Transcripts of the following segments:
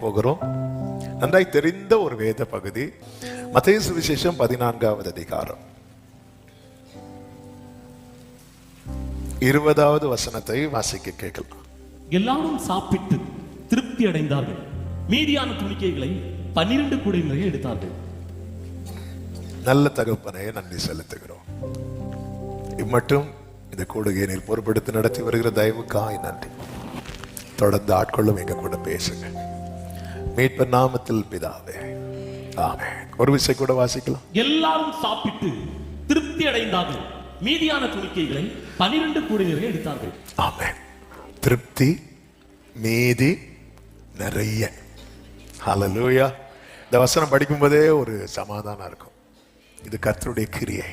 போகிறோம். நன்றாய் தெரிந்த ஒரு வேத பகுதி, மத்தேயு சுவிசேஷம் 14வது அதிகாரம் 20வது வசனத்தை வாசிக்க கேட்கலாம். எல்லாரும் சாப்பிட்டு திருப்தி அடைந்தார்கள். மீதியான துணிக்கைகளை 12 கூடை நிறைய எடுத்தார்கள். நல்ல தகப்பனே, நன்றி செலுத்துகிறோம். இம்மட்டும் இந்த கூடுகையை நீர் பொறுப்படுத்தி நடத்தி வருகிற தயவுக்காய் நன்றி. தொடர்ந்து ஆட்களும் எங்க கூட பேசுங்க. மீட்பர் நாமத்தில் பிதாவே, ஆமென். ஒரு விஷயம் கூட வாசிக்கலாம். எல்லாரும் சாப்பிட்டு திருப்தி அடைந்தார்கள். மீதியான துணிக்கைகளை 12 கூடை நிறைய எடுத்தார்கள். ஆமென். திருப்தி, மீதி, நிறைய. ஹல்லேலூயா. இந்த வசனம் படிக்கும் போதே ஒரு சமாதானம் இருக்கும். இது கர்த்தருடைய கிரியை,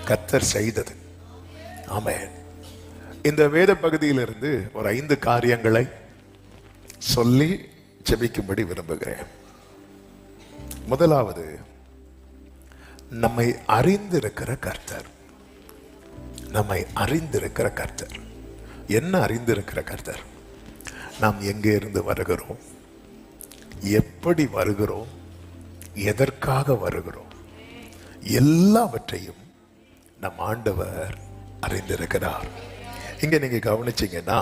கர்த்தர் செய்தது. ஆமென். இந்த வேத பகுதியிலிருந்து ஒரு 5 காரியங்களை சொல்லி ஜெபிக்கும்படி விரும்புகிறேன். முதலாவது, நம்மை அறிந்திருக்கிற கர்த்தர். நம்மை அறிந்திருக்கிற கர்த்தர். என்ன அறிந்திருக்கிற கர்த்தர்? நாம் எங்கே இருந்து வருகிறோம், எப்படி வருகிறோம், எதற்காக வருகிறோம், எல்லாவற்றையும் நம் ஆண்டவர் அறிந்திருக்கிறார். இங்க நீங்க கவனிச்சீங்கன்னா,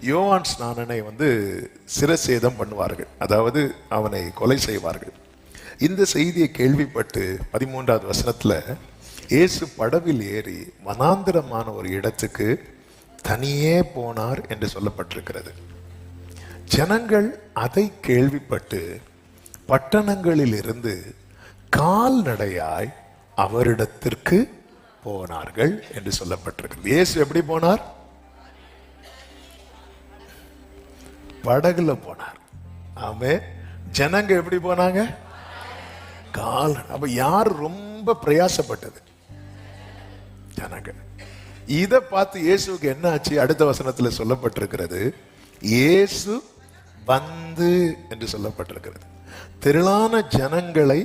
யோவான் ஸ்நானனை சிரசேதம் பண்ணுவார்கள், அதாவது அவனை கொலை செய்வார்கள். இந்த செய்தியை கேள்விப்பட்டு 13வது வசனத்துல இயேசு படவில் ஏறி வனாந்திரமான ஒரு இடத்துக்கு தனியே போனார் என்று சொல்லப்பட்டிருக்கிறது. ஜனங்கள் அதை கேள்விப்பட்டு பட்டணங்களில் இருந்து கால்நடையாய் அவரிடத்திற்கு போனார்கள் என்று சொல்லப்பட்டிருக்கிறது. இயேசு எப்படி போனார்? படகுல போனார். ஆமே. ஜனங்க எப்படி போனாங்க? கால். அப்ப யார் ரொம்ப பிரயாசப்பட்டது? ஜனங்க. இதை பார்த்து இயேசுக்கு என்ன ஆச்சு? அடுத்த வசனத்துல சொல்லப்பட்டிருக்கிறது, இயேசு வந்து என்று சொல்லப்பட்டிருக்கிறது. திரளான ஜனங்களை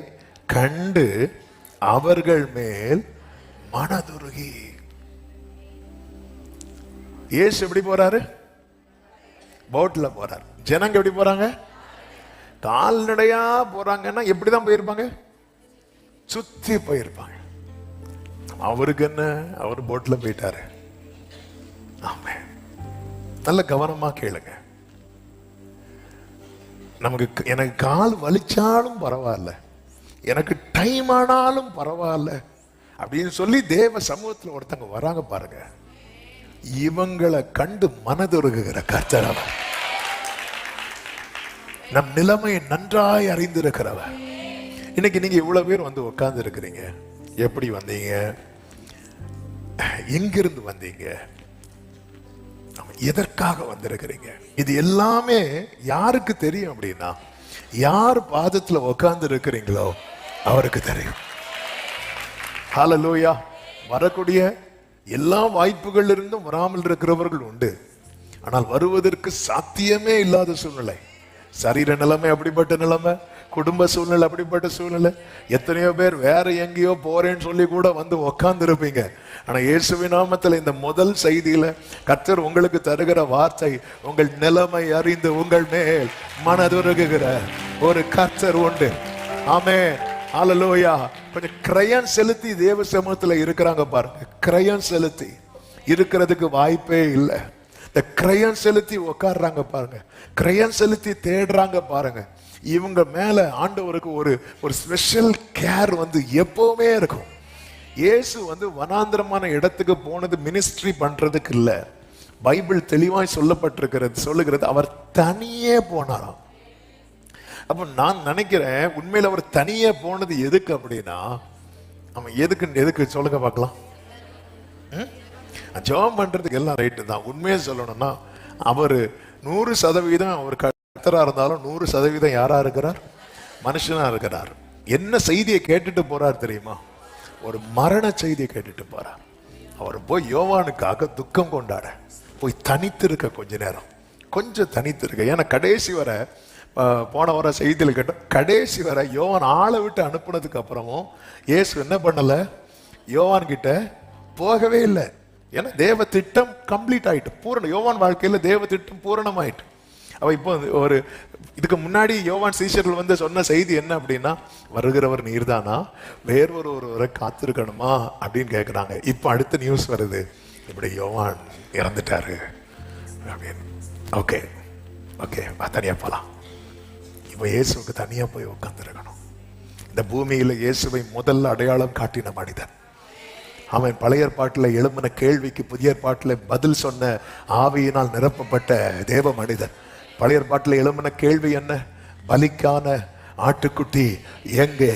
கண்டு அவர்கள் மேல் மனதுருகி. இயேசு எப்படி போறாரு? போட்ல போறாரு. ஜனங்க எப்படி போறாங்க? கால்நடையா போறாங்கன்னா எப்படிதான் போயிருப்பாங்க? சுத்தி போயிருப்பாங்க. அவருக்கு என்ன? அவர் போட்ல போயிட்டாரு. ஆமா. நல்ல கவனமா கேளுங்க. எனக்கு கால் வலிச்சாலும் பரவாயில்ல, எனக்கு டைம் ஆனாலும் பரவாயில்ல அப்படின்னு சொல்லி தேவ சமூகத்தில் ஒருத்தங்க வராங்க பாருங்க. இவங்களை கண்டு மனதுருகுகிற கர்த்தர் அவர். நம் நிலைமையை நன்றாய் அறிந்திருக்கிறவர். இன்னைக்கு நீங்க இவ்வளவு பேர் உட்கார்ந்து இருக்கிறீங்க. எப்படி வந்தீங்க? எங்கிருந்து வந்தீங்க? எதற்காக வந்திருக்கிறீங்க? இது எல்லாமே யாருக்கு தெரியும் அப்படின்னா, யார் பாதத்துல உட்கார்ந்து இருக்கிறீங்களோ அவருக்கு தெரியும். ஹல்லேலூயா. வரக்கூடிய எல்லா வாய்ப்புகள் இருந்தும் வராமல் இருக்கிறவர்கள் உண்டு. ஆனால் வருவதற்கு சாத்தியமே இல்லாத சூழ்நிலை, சரீர நிலைமை அப்படிப்பட்ட நிலைமை, குடும்ப சூழ்நிலை அப்படிப்பட்ட சூழ்நிலை. எத்தனையோ பேர் வேற எங்கேயோ போறேன்னு சொல்லி கூட உட்கார்ந்து இருப்பீங்க. ஆனா இயேசுவின் நாமத்தில் இந்த முதல் செய்தியில கர்த்தர் உங்களுக்கு தருகிற வார்த்தை, உங்கள் நிலைமை அறிந்து உங்கள் மேல் மனதுருகுகிற ஒரு கர்த்தர் உண்டு. ஆமென். ஹல்லேலூயா. கொஞ்சம் கிரயம் செலுத்தி தேவ சமூகத்துல இருக்கிறாங்க பாருங்க. கிரயம் செலுத்தி இருக்கிறதுக்கு வாய்ப்பே இல்லை. இந்த கிரயம் செலுத்தி உட்கார்றாங்க பாருங்க, கிரயம் செலுத்தி தேடுறாங்க பாருங்க. இவங்க மேல ஆண்டவருக்கு ஒரு ஸ்பெஷல் கேர் எப்பவுமே இருக்கும். இயேசு வனாந்திரமான இடத்துக்கு போனது மினிஸ்ட்ரி பண்றதுக்கு இல்ல. பைபிள் தெளிவாய் சொல்லுகிறது அவர் தனியே போனாராம். அப்ப நான் நினைக்கிறேன், உண்மையில அவர் தனியே போனது எதுக்கு அப்படின்னா, அவன் எதுக்கு சொல்லுங்க பார்க்கலாம். ஜெபம் பண்றதுக்கு எல்லாம் ரைட்டு தான். உண்மையை சொல்லணும்னா அவர் 100% அவர் கர்த்தரா இருந்தாலும் 100% யாரா இருக்கிறார்? மனுஷனா இருக்கிறார். என்ன செய்தியை கேட்டுட்டு போறார் தெரியுமா? ஒரு மரண செய்தியை கேட்டுட்டு போறார். அவர் போய் யோவானுக்காக துக்கம் கொண்டாட போய் தனித்திருக்க கொஞ்ச நேரம், கொஞ்சம் தனித்திருக்க. ஏன்னா கடைசி வர போன வர செய்தியில் கேட்டோம், கடைசி வர யோவான் ஆளை விட்டு அனுப்புனதுக்கு அப்புறமும் இயேசு என்ன பண்ணல? யோவான் கிட்ட போகவே இல்லை. ஏன்னா தேவ திட்டம் கம்ப்ளீட் ஆயிட்டு, பூரண. யோவான் வாழ்க்கையில தேவ திட்டம் பூரணமாயிட்டு. அவ இப்போ ஒரு இதுக்கு முன்னாடி யோவான் சீஷர்கள் வந்து சொன்ன செய்தி என்ன அப்படின்னா, வருகிறவர் நீர்தானா, ஒருவரை காத்திருக்கணுமா அப்படின்னு கேட்குறாங்க. இப்போ அடுத்த நியூஸ் வருது, இப்படி யோவான் இறந்துட்டாரு அப்படின்னு. ஓகே ஓகே, தனியா போலாம். இப்போ இயேசுக்கு தனியா போய் உட்கார்ந்துருக்கணும். இந்த பூமியில இயேசுவை முதல்ல அடையாளம் காட்டின மனிதன் அவன். பழைய ஏற்பாட்டில் எழும்பின கேள்விக்கு புதிய ஏற்பாட்டில் பதில் சொன்ன ஆவியினால் நிரப்பப்பட்ட தேவ மனிதன். பழைய ஏற்பாட்டில் எழும்பின கேள்வி என்ன? பலிக்கான ஆட்டுக்குட்டி எங்கே?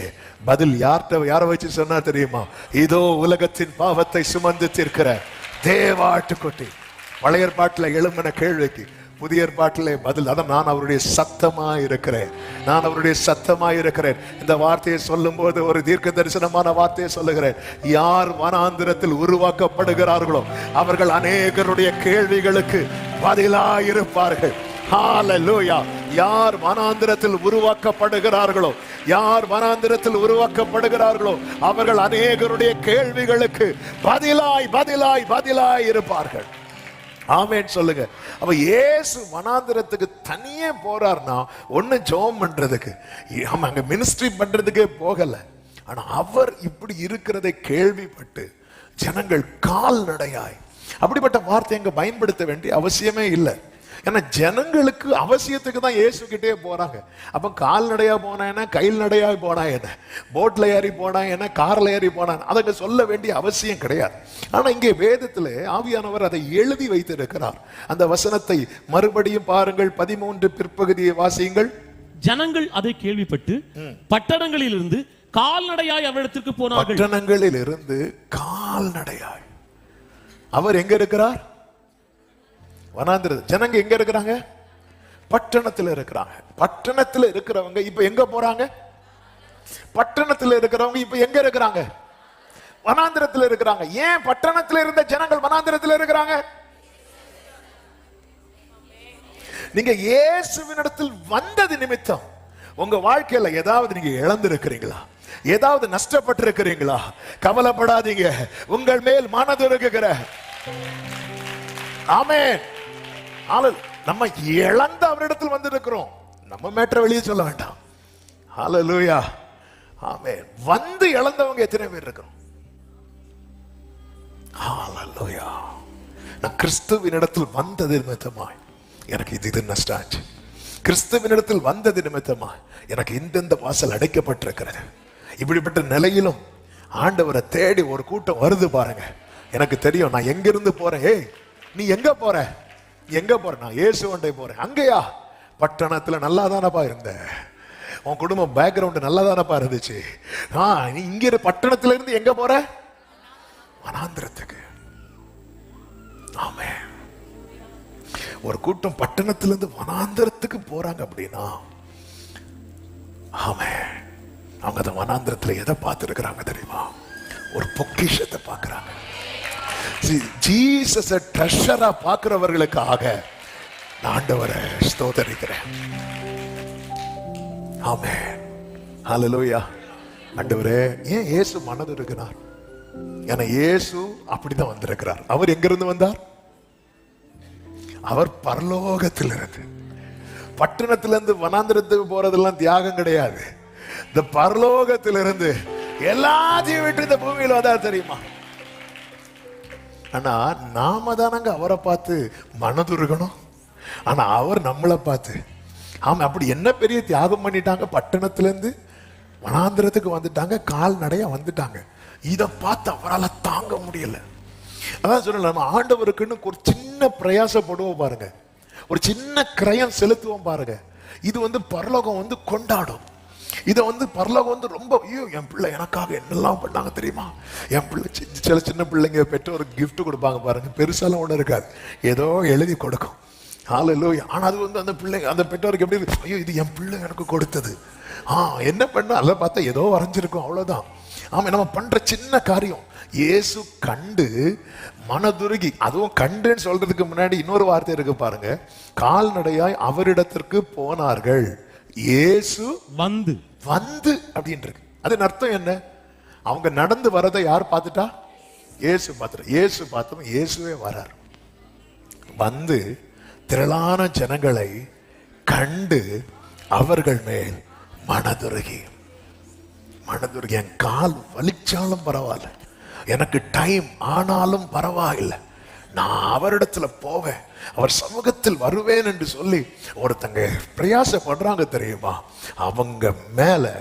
பதில் யாரை வச்சு சொன்னா தெரியுமா? இதோ உலகத்தின் பாவத்தை சுமந்து தீர்க்கிற தேவ ஆட்டுக்குட்டி. பழைய ஏற்பாட்டில் எழும்பின கேள்விக்கு புதிய ஏற்பாட்டிலே பதில். அதான் நான் அவருடைய சத்தமா இருக்கிறேன், நான் அவருடைய சத்தமா இருக்கிறேன். இந்த வார்த்தையை சொல்லும் போது ஒரு தீர்க்க தரிசனமான வார்த்தையை சொல்லுகிறேன். யார் வனாந்திரத்தில் உருவாக்கப்படுகிறார்களோ அவர்கள் அநேகருடைய கேள்விகளுக்கு பதிலாயிருப்பார்கள். ஹல்லேலூயா. யார் வனாந்திரத்தில் உருவாக்கப்படுகிறார்களோ, யார் வனாந்திரத்தில் உருவாக்கப்படுகிறார்களோ அவர்கள் அநேகருடைய கேள்விகளுக்கு பதிலாய் இருப்பார்கள். ஆமென் சொல்லுங்க. அப்ப இயேசு வனாந்திரத்துக்கு தனியே போறார்னா ஒண்ணு ஜெபம் பண்றதுக்கு, அங்க மினிஸ்ட்ரி பண்றதுக்கே போகல. ஆனா அவர் இப்படி இருக்கிறதை கேள்விப்பட்டு ஜனங்கள் கால்நடையாய், அப்படிப்பட்ட வார்த்தை அங்க பயன்படுத்த வேண்டிய அவசியமே இல்லை. ஏன்னா ஜனங்களுக்கு அவசியத்துக்கு தான் இயேசு கிட்டே போறாங்க. அப்ப கால்நடையா போனா என்ன, கையில் நடையா போனா என்ன, போட்ல ஏறி போனா என்ன, கார்ல ஏறி போனா அதங்க சொல்ல வேண்டிய அவசியம் கிடையாது. ஆனா இங்கே வேதத்திலே ஆவியானவர் அதை எழுதி வைத்திருக்கிறார். அந்த வசனத்தை மறுபடியும் பாருங்கள், 13 பிற்பகுதியை வாசியுங்கள். ஜனங்கள் அதை கேள்விப்பட்டு பட்டணங்களில் இருந்து கால்நடையாய் அவரிடத்திற்கு போனார்கள். பட்டணங்களில் இருந்து கால்நடையாய். அவர் எங்க இருக்கிறார்? வனாந்திரம். ஜனங்க எங்க இருக்கிறாங்க? பட்டணத்துல இருக்கிறாங்க. பட்டணத்துல இருக்கிறவங்க இப்ப எங்க போறாங்க? பட்டணத்துல இருக்கிறவங்க இப்ப எங்க இருக்கிறாங்க? வனாந்திரத்துல இருக்கிறாங்க. ஏன் பட்டணத்துல இருந்த ஜனங்கள் வனாந்திரத்துல இருக்கிறாங்க? நீங்க இயேசுவினிடத்தில் வந்தது நிமித்தம் உங்க வாழ்க்கையில ஏதாவது நீங்க இழந்திருக்கிறீங்களா? ஏதாவது நஷ்டப்பட்டு இருக்கிறீங்களா? கவலைப்படாதீங்க, உங்கள் மேல் மனதுருகுகிற ஆமென். நம்ம இழந்த அவரிடத்தில் வந்திருக்கிறோம். நம்ம மேட்டரை வெளியே சொல்ல வேண்டாம். ஹல்லேலூயா. ஆமென். வந்து இழந்தவங்க எத்தனை பேர் இருக்கிறோம்? ஹல்லேலூயா. நான் கிறிஸ்துவினிடத்தில் வந்தது நிமித்தமாய் எனக்கு இது நஷ்டம் ஆச்சு. கிறிஸ்துவினிடத்தில் வந்தது நிமித்தமாய் எனக்கு இந்த வாசல் அடைக்கப்பட்டிருக்கிறது. இப்படிப்பட்ட நிலையிலும் ஆண்டவரை தேடி ஒரு கூட்டம் வருது பாருங்க. எனக்கு தெரியும் நான் எங்கிருந்து போறேன். ஏய், நீ எங்க போற? எங்க போற? நான் இயேசுவண்டை போறேன். அங்கயா? பட்டணத்துல நல்லா தானப்பா இருந்த, உன் குடும்பம் பேக்ரவுண்ட் நல்லா தானப்பா இருந்துச்சு. நீ இங்க பட்டணத்துல இருந்து எங்க போற? வனாந்திரத்துக்கு. ஆமென். ஒரு கூட்டம் பட்டணத்துல இருந்து வனாந்திரத்துக்கு போறாங்க அப்படின்னா, ஆமென், அவங்க அந்த வனாந்திரத்துல எதை பார்த்திருக்கிறாங்க தெரியுமா? ஒரு பொக்கிஷத்தை பார்க்கிறாங்க. ஜீசஸ ட்ரெஷரா பார்க்கிறவர்களுக்காக ஆண்டவரை ஸ்தோத்திரிக்கிறேன். ஆமென். ஹல்லேலூயா. ஆண்டவரே, ஏன் இயேசு மனது இருக்கிறார்? ஏன்னா இயேசு அப்படிதான் வந்திருக்கிறார். அவர் எங்கிருந்து வந்தார்? அவர் பரலோகத்திலிருந்து. பட்டணத்திலிருந்து வனாந்திரத்துக்கு போறதெல்லாம் தியாகம் கிடையாது. இந்த பரலோகத்திலிருந்து எல்லாத்தையும் விட்டு இந்த பூமியில் வந்தார் தெரியுமா? ஆனா நாம தானங்க அவரை பார்த்து மனதுருகணும். ஆனா அவர் நம்மளை பார்த்து, ஆமா, அப்படி என்ன பெரிய தியாகம் பண்ணிட்டாங்க. பட்டணத்திலிருந்து வனாந்திரத்துக்கு வந்துட்டாங்க, கால்நடையா வந்துட்டாங்க. இதை பார்த்து அவரால் தாங்க முடியல. அதான் சொல்லல, நம்ம ஆண்டவருக்குன்னு ஒரு சின்ன பிரயாசப்படுவோம் பாருங்க, ஒரு சின்ன கிரயம் செலுத்துவோம் பாருங்க. இது பரலோகம் கொண்டாடும். இதை பரலோகம் ரொம்ப, ஐயோ என் பிள்ளை எனக்காக என்னெல்லாம் பண்ணாங்க தெரியுமா? என் பிள்ளை சில சின்ன பிள்ளைங்க பெற்றோர் கிஃப்ட் கொடுப்பாங்க பாருங்க, பெருசாலாம் ஒன்றும் இருக்காது, ஏதோ எழுதி கொடுக்கும். ஹல்லேலூயா. ஆனா அது அந்த பிள்ளைங்க, அந்த பெற்றோருக்கு எப்படி இருக்கு? ஐயோ இது என் பிள்ளை எனக்கு கொடுத்தது. என்ன பண்ண அல்ல பார்த்தா ஏதோ வரைஞ்சிருக்கும், அவ்வளவுதான். ஆமா, நம்ம பண்ற சின்ன காரியம் இயேசு கண்டு மனதுருகி, அதுவும் கண்டுன்னு சொல்றதுக்கு முன்னாடி இன்னொரு வார்த்தை இருக்கு பாருங்க, கால்நடையாய் அவரிடத்திற்கு போனார்கள். இயேசு வந்து அப்படின்னு இருக்கு. அதன் அர்த்தம் என்ன? அவங்க நடந்து வரதை யார் பார்த்துட்டா? இயேசு பார்த்துட்டா. இயேசு பார்த்தோம், இயேசுவே வரார். வந்து திரளான ஜனங்களை கண்டு அவர்கள் மேல் மனதுருகி என் கால் வலிச்சாலும் பரவாயில்ல, எனக்கு டைம் ஆனாலும் பரவாயில்லை, நான் அவரிடத்துல போவேன், அவர் சமூகத்தில் வருவேன் என்று சொல்லி ஒருத்தங்க பிரயாசப்படுறாங்க தெரியுமா, அவங்க மேல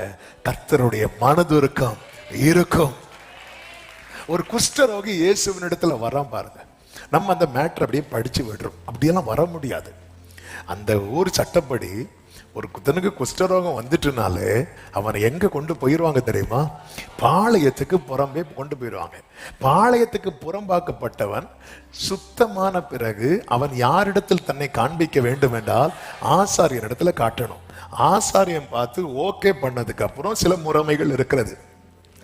கர்த்தருடைய மனதுருக்கம் இருக்கும். ஒரு குஷ்டரோகி இயேசுவின் இடத்துல வரான் பாருங்க. நம்ம அந்த மேட்டர் அப்படியே படிச்சு விடுறோம். அப்படியெல்லாம் வர முடியாது. அந்த ஊர் சட்டப்படி ஒரு குத்தனுக்கு குஷ்டரோகம் வந்துட்டுனாலே அவனை எங்க கொண்டு போயிடுவாங்க தெரியுமா? பாளையத்துக்கு புறம்பே கொண்டு போயிடுவாங்க. பாளையத்துக்கு புறம்பாக்கப்பட்டவன் சுத்தமான பிறகு அவன் யாரிடத்தில் தன்னை காண்பிக்க வேண்டும் என்றால் ஆசாரியர் இடத்துல காட்டணும். ஆசாரியன் பார்த்து ஓகே பண்ணதுக்கு அப்புறம் சில முறைமைகள் இருக்கிறது.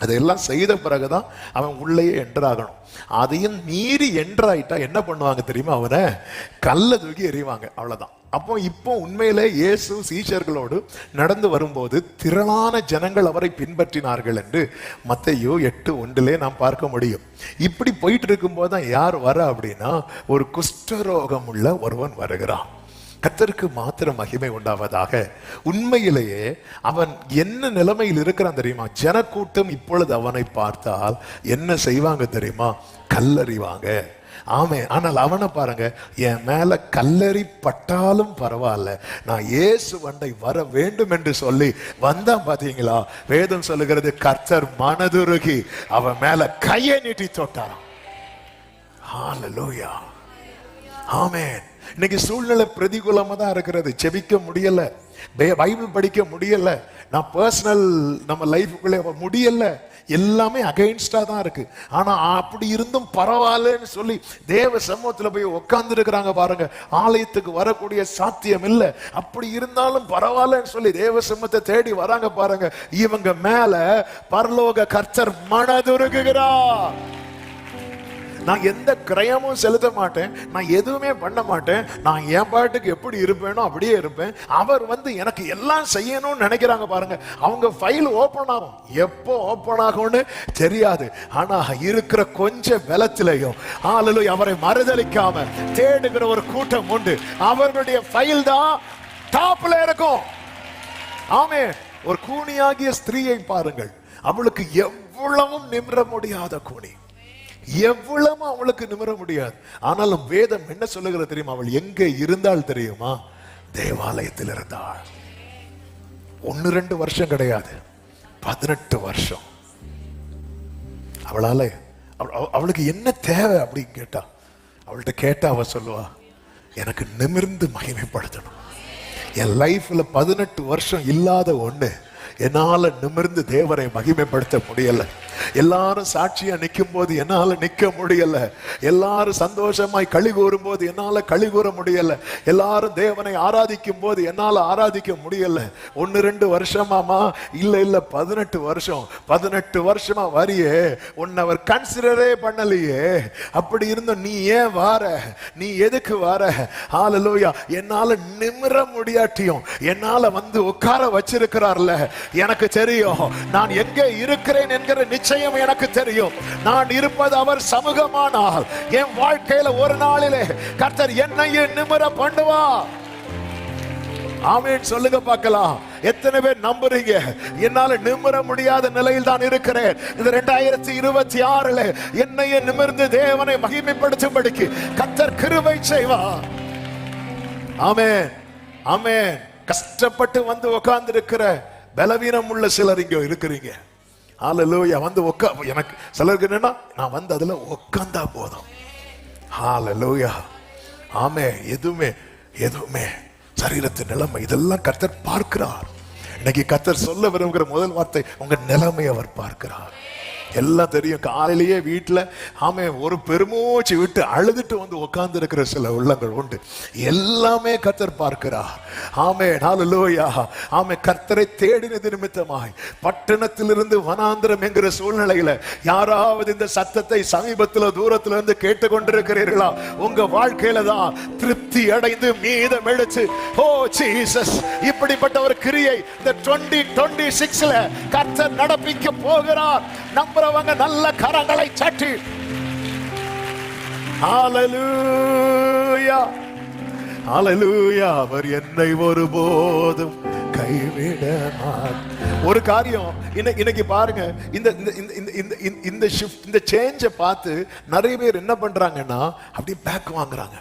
அதையெல்லாம் செய்த பிறகுதான் அவன் உள்ளேயே என்ட்ராகணும். அதையும் மீறி என்ட்ராயிட்டா என்ன பண்ணுவாங்க தெரியுமா? அவனை கல்ல தூக்கி எறிவாங்க, அவ்வளவுதான். அப்போ இப்போ உண்மையிலே இயேசு சீஷர்களோடு நடந்து வரும்போது திரளான ஜனங்கள் அவரை பின்பற்றினார்கள் என்று மத்தேயு 8:1 நாம் பார்க்க முடியும். இப்படி போயிட்டு இருக்கும் போதுதான் யார் வர அப்படின்னா, ஒரு குஷ்டரோகம் உள்ள ஒருவன் வருகிறான். கர்த்தருக்கு மாத்திரம் மகிமை உண்டாவதாக. உண்மையிலேயே அவன் என்ன நிலைமையில் இருக்கிறான் தெரியுமா? ஜனக்கூட்டம் இப்பொழுது அவனை பார்த்தால் என்ன செய்வாங்க தெரியுமா? கல்லறிவாங்க. ஆமே. ஆனால் அவனை பாருங்க, என் மேல கல்லறி பட்டாலும் பரவாயில்ல, நான் இயேசு வண்டை வர வேண்டும் என்று சொல்லி வந்தான். பாத்தீங்களா? வேதம் சொல்லுகிறது, கர்த்தர் மனதுருகி அவன் மேல கையை நீட்டி தொட்டாராம். ஹல்லேலூயா, ஆமென். இன்னைக்கு சூழ்நிலை பிரதிகூலமா தான் இருக்கிறது. செபிக்க முடியல, பைபிள் படிக்க முடியல, நான் பர்சனல் நம்ம லைஃபுக்குள்ளே முடியல, எல்லாமே அகைன்ஸ்டா தான் இருக்கு. ஆனா அப்படி இருந்தும் பரவாயில்லன்னு சொல்லி தேவ சமூகத்துல போய் உட்கார்ந்து இருக்கிறாங்க பாருங்க. ஆலயத்துக்கு வரக்கூடிய சாத்தியம் இல்லை, அப்படி இருந்தாலும் பரவாயில்லன்னு சொல்லி தேவ சமூகத்தை தேடி வராங்க பாருங்க. இவங்க மேல பரலோக கர்த்தர் மனதுருகுகிறார். நான் எந்த கிரயமும் செலுத்த மாட்டேன், நான் எதுவுமே பண்ண மாட்டேன், நான் என் பாட்டுக்கு எப்படி இருப்பேனோ அப்படியே இருப்பேன். அவர் வந்து எனக்கு எல்லாம் செய்யணும்னு நினைக்கிறாங்க பாருங்க. அவங்க ஃபைல் ஓபன் ஆகும், எப்போ ஓபன் ஆகும்னு தெரியாது. ஆனா இருக்கிற கொஞ்சம் பலத்திலையும் ஹல்லேலூயா அவரை மறுதலிக்காம தேடுகிற ஒரு கூட்டம் உண்டு. அவர்களுடைய ஃபைல் தான் டாப்ல இருக்கும். ஆமே. ஒரு கூனியாகிய ஸ்திரீயை பாருங்கள், அவளுக்கு எவ்வளவும் நிமிர முடியாத கூனி, எவ்வளவு அவளுக்கு நிமிர முடியாது. ஆனாலும் வேதம் என்ன சொல்லுகிறது தெரியுமா? அவள் எங்க இருந்தாள் தெரியுமா? தேவாலயத்தில் இருந்தாள். 1-2 வருஷம் கிடையாது, 18 வருஷம். அவளால அவளுக்கு என்ன தேவை அப்படின்னு கேட்டா, அவள்கிட்ட கேட்டா அவ சொல்லுவா, எனக்கு நிமிர்ந்து மகிமைப்படுத்தணும். என் லைஃப்ல 18 வருஷம் இல்லாத ஒண்ணு, என்னால நிமிர்ந்து தேவரை மகிமைப்படுத்த முடியல. எல்லாரும் சாட்சியா நிற்கும் போது என்னால நிக்க முடியல. எல்லாரும் சந்தோஷமாய் களி கூறும் போது என்னால களி கூற முடியல. எல்லாரும் தேவனை ஆராதிக்கும் போது என்னால ஆராதிக்க முடியல. 1-2 வருஷமாமா? இல்ல 18 வருஷம். 18 வருஷமா வரியே, உன்னை அவர் கன்சிடரே பண்ணலையே. அப்படி இருந்தும் நீ ஏன் வார? நீ எதுக்கு வார? ஹல்லேலூயா. என்னால நிமிர முடியாட்டியும் என்னால வந்து உட்கார வச்சிருக்கிறார்ல, எனக்கு தெரியும் நான் எங்க இருக்கிறேன் என்கிற நிச்சயம் எனக்கு தெரியும். நான் இருப்பது அவர் சமூகமானால் என் வாழ்க்கையில ஒரு நாளிலே கர்த்தர் என்னையே நிமிர பண்ணுவா. ஆமென் சொல்லுங்க பார்க்கலாம். எத்தனை பேர் நம்புறீங்க? என்னால நிமிர முடியாத நிலையில் தான் இருக்கிறேன். இந்த 2026 என்னையே நிமிர்ந்து தேவனை மகிமைப்படுத்தும்படிக்கு கர்த்தர் கிருபை செய்வார். ஆமென், ஆமென். கஷ்டப்பட்டு வந்து உட்கார்ந்து இருக்கிற பலவீனம் உள்ள சிலர் இங்க இருக்கிறீங்க. ஹல்லேலூயா. வந்து எனக்கு சிலருக்கு என்னன்னா, நான் வந்து அதுல உட்கார்ந்தா போதும். ஹல்லேலூயா. ஆமே. எதுவுமே சரீரத்தின் நிலைமை இதெல்லாம் கர்த்தர் பார்க்கிறார். இன்னைக்கு கர்த்தர் சொல்ல விரும்புகிற முதல் வார்த்தை, உங்க நிலைமை அவர் பார்க்கிறார். எல்லாம் தெரியும். காலையிலேயே வீட்டுல ஆமே ஒரு பெருமூச்சு விட்டு அழுதுட்டு வந்து உட்கார்ந்து இருக்கிற சில உள்ளங்கள் உண்டு. எல்லாமே கர்த்தர் பார்க்கிறார். ஆமே. ஹல்லேலூயா. ஆமே. கர்த்தரை தேடினது நிமித்தமாய் பட்டணத்திலிருந்து வனாந்திரம் என்கிற சூழ்நிலையில யாராவது இந்த சத்தத்தை சமீபத்துல தூரத்துல இருந்து கேட்டுக்கொண்டிருக்கிறீர்களா? உங்க வாழ்க்கையில தான் திருப்தி அடைந்து மீதம் எடுத்து, ஓ ஜீசஸ், இப்படிப்பட்ட ஒரு கிரியை இந்த 2026 கர்த்தர் நடப்பிக்க போகிறார். நம்புறவங்க நல்ல கரங்களை தட்டி ஹல்லேலூயா. ஹல்லேலூயா. அவர் என்னை ஒருபோதும் கைவிட மாட்டார். ஒரு காரியம் இன்னைக்கு பாருங்க, இந்த ஷிஃப்ட், இந்த சேஞ்சை பார்த்து நிறைய பேர் என்ன பண்றாங்கன்னா அப்படியே பேக் வாங்குறாங்க.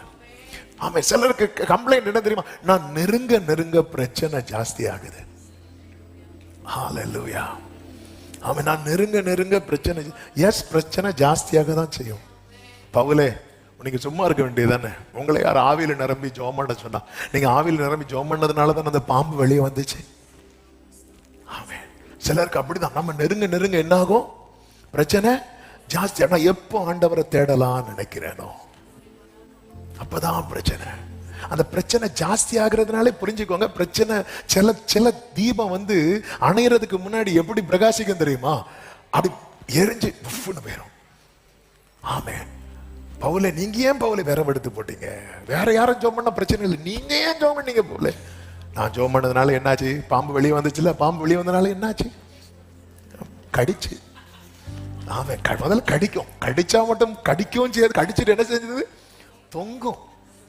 ஆமா, சிலருக்கு கம்ப்ளைண்ட் என்ன தெரியுமா? நான் நெருங்க நெருங்க பிரச்சனை ஜாஸ்தி ஆகுது. ஹல்லேலூயா. ஆமா, நான் நெருங்க நெருங்க பிரச்சனை, எஸ் பிரச்சனை ஜாஸ்தியாக தான் செய்யும். பவுலே, நீங்க சும்மா இருக்க வேண்டியதானே? உங்களை யார் ஆவியில நிரம்பி ஜெபம் பண்ண சொன்னா? நீங்க ஆவியில நிரம்பி ஜெபம் பண்ணதுனால தான் அந்த பாம்பு வெளியே வந்துச்சு. ஆமென். சிலருக்கு அப்படிதான், நம்ம நெருங்க நெருங்க என்ன ஆகும்? பிரச்சனை ஜாஸ்தி. ஆனா எப்போ ஆண்டவரை தேடலாம் நினைக்கிறேனோ அப்பதான் பிரச்சனை. அந்த பிரச்சனை ஜாஸ்தி ஆகுறதுனாலே புரிஞ்சுக்கோங்க, பிரச்சனை சில தீபம் வந்து அணையறதுக்கு முன்னாடி எப்படி பிரகாசிக்கும் தெரியுமா? அப்படி எரிஞ்சு போயிடும். ஆமென். பவுலே, நீங்க ஏன் பவுலை விரவெடுத்து போட்டீங்க? வேற யாரும் ஜெபம் பண்ண பிரச்சனை இல்லை, நீங்க ஏன் ஜெபம் பண்ணீங்க? பவுலே, நான் ஜெபம் பண்ணதுனால என்னாச்சு? பாம்பு வெளியே வந்துச்சுல்ல, பாம்பு வெளியே வந்தனால என்னாச்சு? கடிச்சு. ஆமா, முதல்ல கடிக்கும். கடிச்சா மட்டும் கடிக்கவும் செய்யாது, கடிச்சிட்டு என்ன செஞ்சது? தொங்கும்.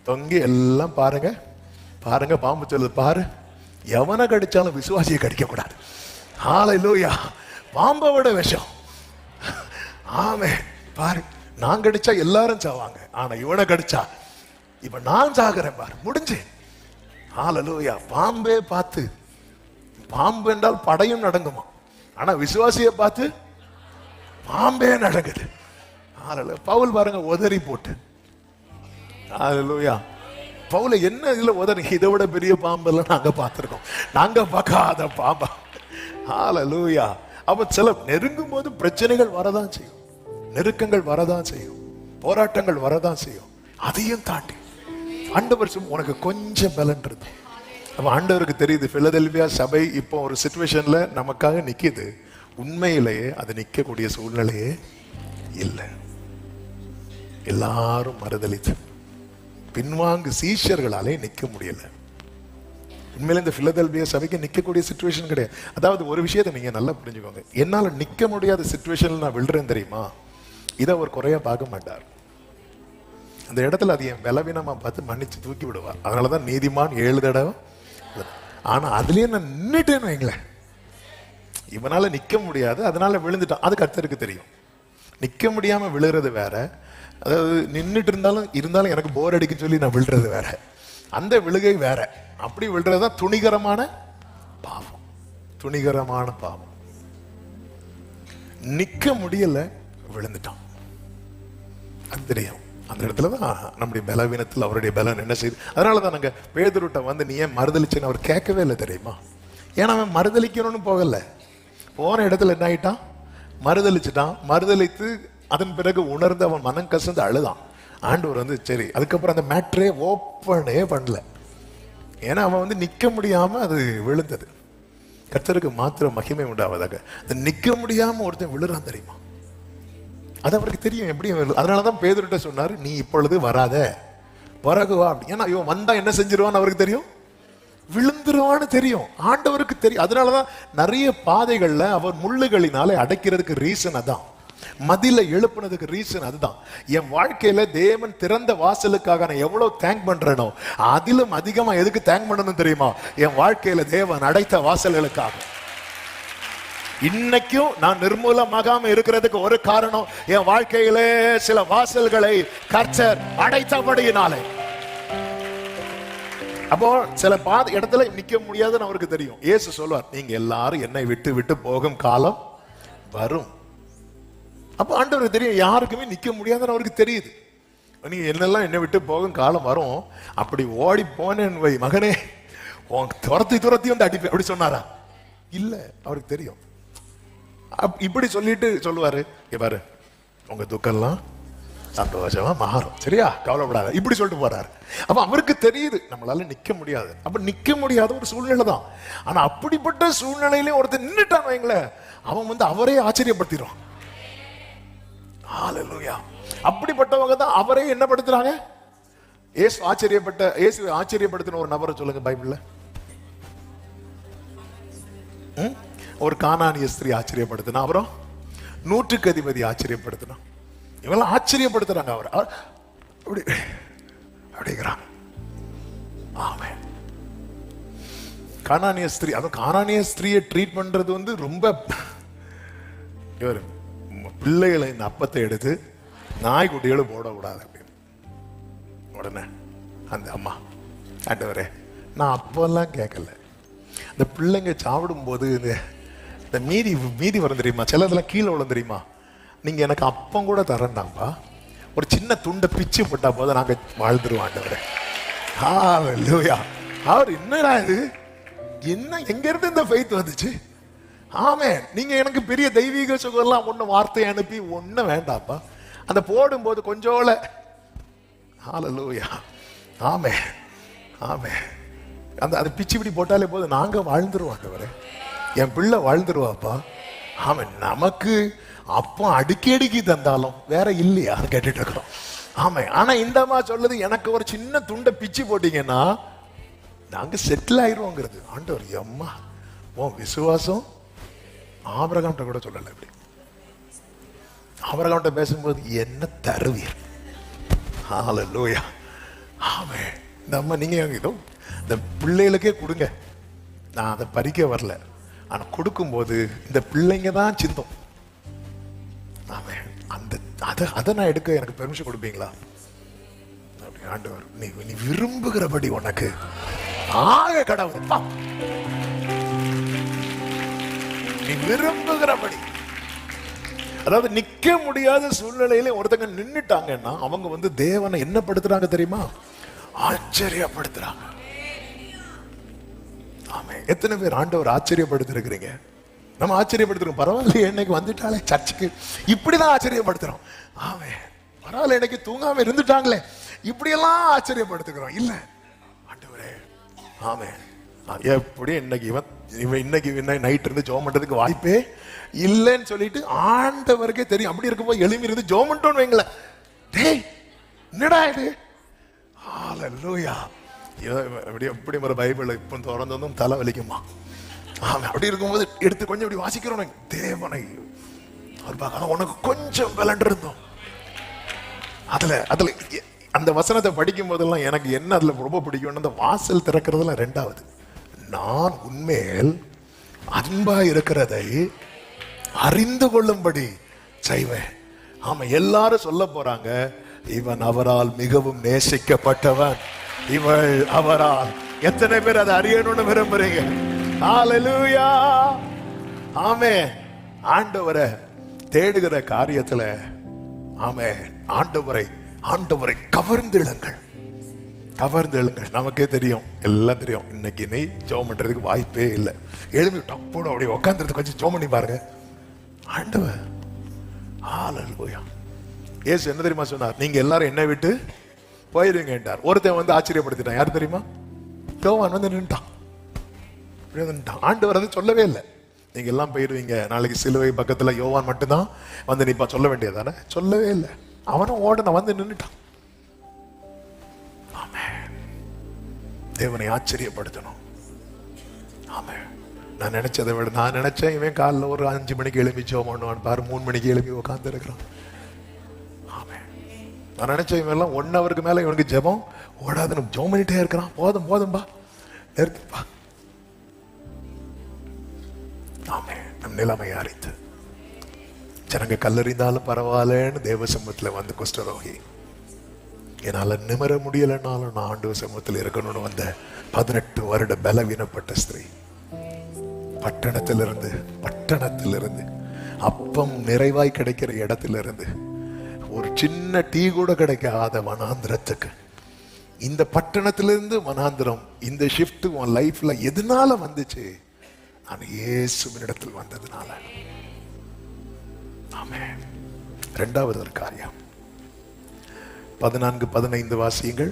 தொங்கி எல்லாம் பாருங்க பாருங்க, பாம்பு சொல்லுது, பாரு எவனை கடிச்சாலும் விசுவாசியை கடிக்க கூடாது. ஹல்லேலூயா. பாம்பை விட விஷம். ஆமே, பாரு, நான் கடிச்சா எல்லாரும் சாவாங்க, ஆனா இவனை கடிச்சா இப்ப நான் சாகுறேன் பாரு, முடிஞ்சு. ஹல்லேலூயா. பாம்பே பார்த்து, பாம்பு என்றால் படையும் நடங்குமா, ஆனா விசுவாசியை பார்த்து பாம்பே நடக்குது. ஹல்லேலூயா. பவுல் பாருங்க, உதறி போட்டு. ஹல்லேலூயா. பவுல என்ன இதுல உதறி, இதை விட பெரிய பாம்பெல்லாம் நாங்க பார்த்திருக்கோம், நாங்க பார்க்காத பாம்பா. ஹல்லேலூயா. அப்ப சில நெருங்கும் போது பிரச்சனைகள் வரதான் செய்யும், நெருக்கங்கள் வரதான் செய்யும், போராட்டங்கள் வரதான் செய்யும். அதையும் தாண்டி ஆண்டவர் உனக்கு கொஞ்சம் பலன் இருக்கு. அப்ப ஆண்டவருக்கு தெரியுது, பிலதெல்பியா சபை இப்போ ஒரு சிச்சுவேஷன்ல நமக்காக நிக்குது. உண்மையிலேயே அது நிக்கக்கூடிய சூழ்நிலையே இல்லை. எல்லாரும் மறுதளித்து பின்வாங்கு சீஷர்களாலே நிக்க முடியல. உண்மையில இந்த பிலதெல்பியா சபைக்கு நிக்கக்கூடிய சிச்சுவேஷன் கிடையாது. அதாவது ஒரு விஷயத்தை நீங்க நல்லா புரிஞ்சுக்கோங்க, என்னால நிக்க முடியாத சிச்சுவேஷன்ல நான் விழுறேன் தெரியுமா, இதை அவர் குறைய பார்க்க மாட்டார். அந்த இடத்துல அது என் பலவீனமா பார்த்து மன்னிச்சு தூக்கி விடுவார். அதனாலதான் நீதிமான் 7 தடவை. ஆனா அதுலயே நான் நின்னுட்டேன்னு வைங்களேன், இவனால நிக்க முடியாது, அதனால விழுந்துட்டான், அது கர்த்தருக்கு தெரியும். நிக்க முடியாம விழுறது வேற, அதாவது நின்றுட்டு இருந்தாலும் எனக்கு போர் அடிக்குன்னு சொல்லி நான் விழுறது வேற, அந்த விழுகை வேற. அப்படி விழுறதுதான் துணிகரமான பாவம். துணிகரமான பாவம். நிக்க முடியல, விழுந்துட்டான், அது தெரியும். அந்த இடத்துலதான் நம்முடைய பலவீனத்தில் அவருடைய பலன் என்ன செய்யுது. அதனாலதான் நாங்க பேதுருட்ட வந்து நீ ஏன் மறுதளிச்சுன்னு அவர் கேட்கவே இல்லை தெரியுமா. ஏன்னா அவன் மறுதளிக்கணும்னு போகல, போன இடத்துல என்ன ஆயிட்டான், மறுதளிச்சுட்டான். மறுதளித்து அதன் பிறகு உணர்ந்து அவன் மனம் கசந்து அழுதான். ஆண்டவர் வந்து சரி, அதுக்கப்புறம் அந்த மேட்ரே ஓப்பனே பண்ணல. ஏன்னா அவன் வந்து நிக்க முடியாம அது விழுந்தது. கர்த்தருக்கு மாத்திரம் மகிமை உண்டாவதாக. அது நிக்க முடியாம ஒருத்தன் விழுறான் தெரியுமா, அது அவருக்கு தெரியும் எப்படி. அதனாலதான் பேதுருட்ட சொன்னாரு, நீ இப்பொழுது வராத, பிறகு வா அப்படி. ஏன்னா இவன் வந்தா என்ன செஞ்சிருவான்னு அவருக்கு தெரியும், விழுந்துருவான்னு தெரியும், ஆண்டவருக்கு தெரியும். அதனாலதான் நிறைய பாதைகள்ல அவர் முள்ளுகளினாலே அடைக்கிறதுக்கு ரீசன் அதான், மதில எழுப்புனதுக்கு ரீசன் அதுதான். என் வாழ்க்கையில தேவன் திறந்த வாசலுக்காக நான் எவ்வளவு தேங்க் பண்றேனோ அதிலும் அதிகமா எதுக்கு தேங்க் பண்ணணும் தெரியுமா, என் வாழ்க்கையில தேவன் அடைத்த வாசல்களுக்காக. இன்னைக்கும் நான் நிர்மூலமாகாம இருக்கிறதுக்கு ஒரு காரணம், என் வாழ்க்கையிலே சில வாசல்களை கர்த்தர் அடைத்தபடியினாலே. அப்போ சில இடத்துல நிக்க முடியாதுன்னு அவருக்கு தெரியும். இயேசு சொல்வார், நீங்க எல்லாரும் என்னை விட்டு விட்டு போகும் காலம் வரும். அப்போ ஆண்டவருக்கு தெரியும் யாருக்குமே நிக்க முடியாதுன்னு அவருக்கு தெரியுது. நீங்க என்னெல்லாம் என்னை விட்டு போகும் காலம் வரும், அப்படி ஓடி போனேன் வை மகனே, துரத்தி வந்து அடிப்பேன் அப்படி சொன்னாரா? இல்ல, அவருக்கு தெரியும். இப்படி சொல்லிட்டு சொல்லுவாரு, பாரு உங்க துக்கம்லாம் சந்தோஷமா மாறும், சரியா, கவலைப்படாத, இப்படி சொல்லிட்டு போறாரு. அப்ப அவருக்கு தெரியுது நம்மளால நிக்க முடியாது. அப்ப நிக்க முடியாத ஒரு சூழ்நிலை தான். ஆனா அப்படிப்பட்ட சூழ்நிலையிலே ஒருத்தர் நின்றுட்டான் வைங்களேன், அவன் வந்து அவரே ஆச்சரியப்படுத்திடுவான். ஹல்லேலூயா. அப்படிப்பட்டவங்க தான் அவரே என்ன படுத்துறாங்க. இயேசு ஆச்சரியப்படுத்தின ஒரு நபரை சொல்லுங்க பைபிள்ல. ஒரு கானானிய ஸ்திரீ ஆச்சரியப்படுத்தினா, அப்புறம் 100க்கு அதிபதி ஆச்சரியப்படுத்தினா, இவெல்லாம் ஆச்சரியப்படுத்துறாங்க அவர் அப்படிங்கிறாங்க. ஆமென். கானானிய ஸ்திரீ, அதுவும் கானானிய ஸ்திரீயை ட்ரீட் பண்றது வந்து ரொம்ப, இவர் பிள்ளைகளை இந்த அப்பத்தை எடுத்து நாய்க்குட்டிகளும் போடக்கூடாது அப்படின்னு. உடனே அந்த அம்மா, ஆண்டவரே நான் அப்பெல்லாம் கேட்கல, இந்த பிள்ளைங்க சாப்பிடும் போது இந்த மீதி வரும் தெரியுமா, சிலதெல்லாம் கீழே விழும் தெரியுமா, நீங்க எனக்கு அப்பம் கூட தரண்டாம்பா, ஒரு சின்ன துண்டை பிச்சு போட்டா போது நாங்க வாழ்ந்துருவோம் ஆண்டவரே. ஹல்லேலூயா. அவர் என்னடா இது, என்ன எங்க இருந்து இந்த ஃபெய்த் வந்துச்சு? ஆமென். நீங்க எனக்கு பெரிய தெய்வீக சுகம்லாம் ஒண்ணு வார்த்தை அனுப்பி ஒண்ணு வேண்டாப்பா, அந்த போடும்போது கொஞ்சோல ஹல்லேலூயா. ஆமென் ஆமென். அந்த அது பிச்சு பிடி போட்டாலே போது நாங்க வாழ்ந்துருவோம் ஆண்டவரே, என் பிள்ளை வாழ்ந்துருவாப்பா. ஆமென். நமக்கு அப்போ அடுக்கி தந்தாலும் வேற இல்லையா கேட்டுட்டு இருக்கிறோம். ஆமாம். ஆனா இந்த அம்மா சொல்லுது, எனக்கு ஒரு சின்ன துண்டை பிச்சு போட்டீங்கன்னா நாங்க செட்டில் ஆயிடுவோங்கிறது. ஆண்டவர் அம்மா உன் விசுவாசம் ஆபிரகாம்கிட்ட கூட சொல்லலை. இப்படி ஆபிரகாம்கிட்ட பேசும்போது என்ன தருவீர். ஹல்லேலூயா. ஆமென். இந்த அம்மா நீங்க இதோ இந்த பிள்ளைகளுக்கே கொடுங்க, நான் அதை பறிக்க வரல, ஆனா கொடுக்கும்போது இந்த பிள்ளைங்க தான் சிந்தம். ஆமென். அதை நான் எடுக்க எனக்கு பெர்மிஷன் கொடுப்பீங்களா? ஆண்டவர் நீ விரும்புகிறபடி உனக்கு ஆக கடவுள், நீ விரும்புகிறபடி. அதாவது நிக்க முடியாத சூழ்நிலையில ஒருத்தங்க நின்னுட்டாங்கன்னா அவங்க வந்து தேவனை என்ன படுத்துறாங்க தெரியுமா? ஆச்சரியப்படுத்துறாங்க. ஆமே. எத்தனை பேர் ஆண்டவர் ஆச்சரியப்படுத்தி இருக்கிறீங்க? நம்ம ஆச்சரியப்படுத்துறோம். பரவாயில்ல இன்னைக்கு வந்துட்டாலே சர்ச்சுக்கு, இப்படிதான் ஆச்சரியப்படுத்துறோம். ஆமே. பரவாயில்ல இன்னைக்கு தூங்காம இருந்துட்டாங்களே, இப்படியெல்லாம் ஆச்சரியப்படுத்துகிறோம். இல்ல ஆண்டவரே, ஆமே, எப்படி இன்னைக்கு நைட் இருந்து ஜோம் பண்றதுக்கு வாய்ப்பே இல்லைன்னு சொல்லிட்டு ஆண்டவருக்கே தெரியும். அப்படி இருக்கும்போது எழுமி இருந்து ஜோம் பண்ணிட்டோன்னு வைங்களேன், டேய் என்னடா இது. ஹல்லேலூயா. எப்படி ஒரு பைபிள் இப்போ திறந்ததும் தலை வலிக்குமா? ஆமா. அப்படி இருக்கும்போது எடுத்து கொஞ்சம் இப்படி வாசிக்கிறோம், தேவனை உனக்கு கொஞ்சம் விளண்டு இருந்தோம். அதுல அந்த வசனத்தை படிக்கும் போதெல்லாம் எனக்கு என்ன அதுல ரொம்ப பிடிக்கும், அந்த வாசல் திறக்கிறதுல ரெண்டாவது, நான் உண்மையில் அன்பா இருக்கிறதை அறிந்து கொள்ளும்படி செய்வேன். ஆமா. எல்லாரும் சொல்ல போறாங்க, இவன் அவரால் மிகவும் நேசிக்கப்பட்டவன், இவள் அவரால். எத்தனை பேர் அதை அறியணும்னு விரும்புறீங்க? ஹல்லேலூயா. ஆமென். ஆண்டவரை தேடுகிற காரியத்துல ஆமென், ஆண்டவரை கவர்ந்தெழுங்கள். நமக்கே தெரியும், எல்லாம் தெரியும். இன்னைக்கு நீ ஜெபம் பண்றதுக்கு வாய்ப்பே இல்லை, எழுப்பி டப்போட அப்படி உட்காந்துறதுக்கு கொஞ்சம் ஜெபம் பண்ணி பாருங்க. ஆண்டவர் ஹல்லேலூயா. இயேசு என்ன தெரியுமா சொன்னார்? நீங்க எல்லாரும் என்னை விட்டு போயிருவீங்க என்றார். ஒருத்தன் வந்து ஆச்சரியப்படுத்திட்டான். யார் தெரியுமா? யோவான் வந்து நின்றுட்டான். ஆண்டவர் அது சொல்லவே இல்லை. நீங்க எல்லாம் போயிருவீங்க நாளைக்கு சிலுவை பக்கத்துல, யோவான் மட்டும்தான் வந்து நிப்பா. சொல்ல வேண்டியதானே? சொல்லவே இல்லை. அவனும் ஓடன வந்து நின்றுட்டான். ஆமென். தேவனை ஆச்சரியப்படுத்தணும். ஆமென். நான் நினைச்சதை விட, நான் நினைச்சேன் இவன் காலைல ஒரு 5 மணிக்கு எழுப்பி ஜெபம் பண்ணுவான், பாரு 3 மணிக்கு எழுப்பி உட்கார்ந்து இருக்கிறான். ஆமென். நான் நினைச்சேன் இவன் எல்லாம் 1 ஹவருக்கு மேல இவனுக்கு ஜெபம் ஓடாதுன்னு ஜெபம் பண்ணிட்டே இருக்கிறான். போதும்பா நிறுத்துப்பா. ஆமே. நம் நிலைமை அறிந்து ஜனங்க கல்லறிந்தாலும் பரவாயில்லன்னு தேவ சமூகத்துல வந்து குஷ்டரோகி, என்னால நிமிர முடியலன்னாலும் நான் ஆண்டவர் சமூகத்தில் இருக்கணும்னு வந்த 18 வருட பலவீனப்பட்ட ஸ்திரீ, பட்டணத்திலிருந்து அப்பம் நிறைவாய் கிடைக்கிற இடத்திலிருந்து ஒரு சின்ன டீ கூட கிடைக்காத வனாந்திரத்துக்கு, இந்த பட்டணத்திலிருந்து வனாந்திரம், இந்த ஷிஃப்ட் உன் லைஃப்ல எதனால வந்துச்சு? நான் இயேசுவின் இடத்தில் வந்ததுனால. ஆமென். இரண்டாவது ஒரு காரியம், 14-15 வாசியுங்கள்.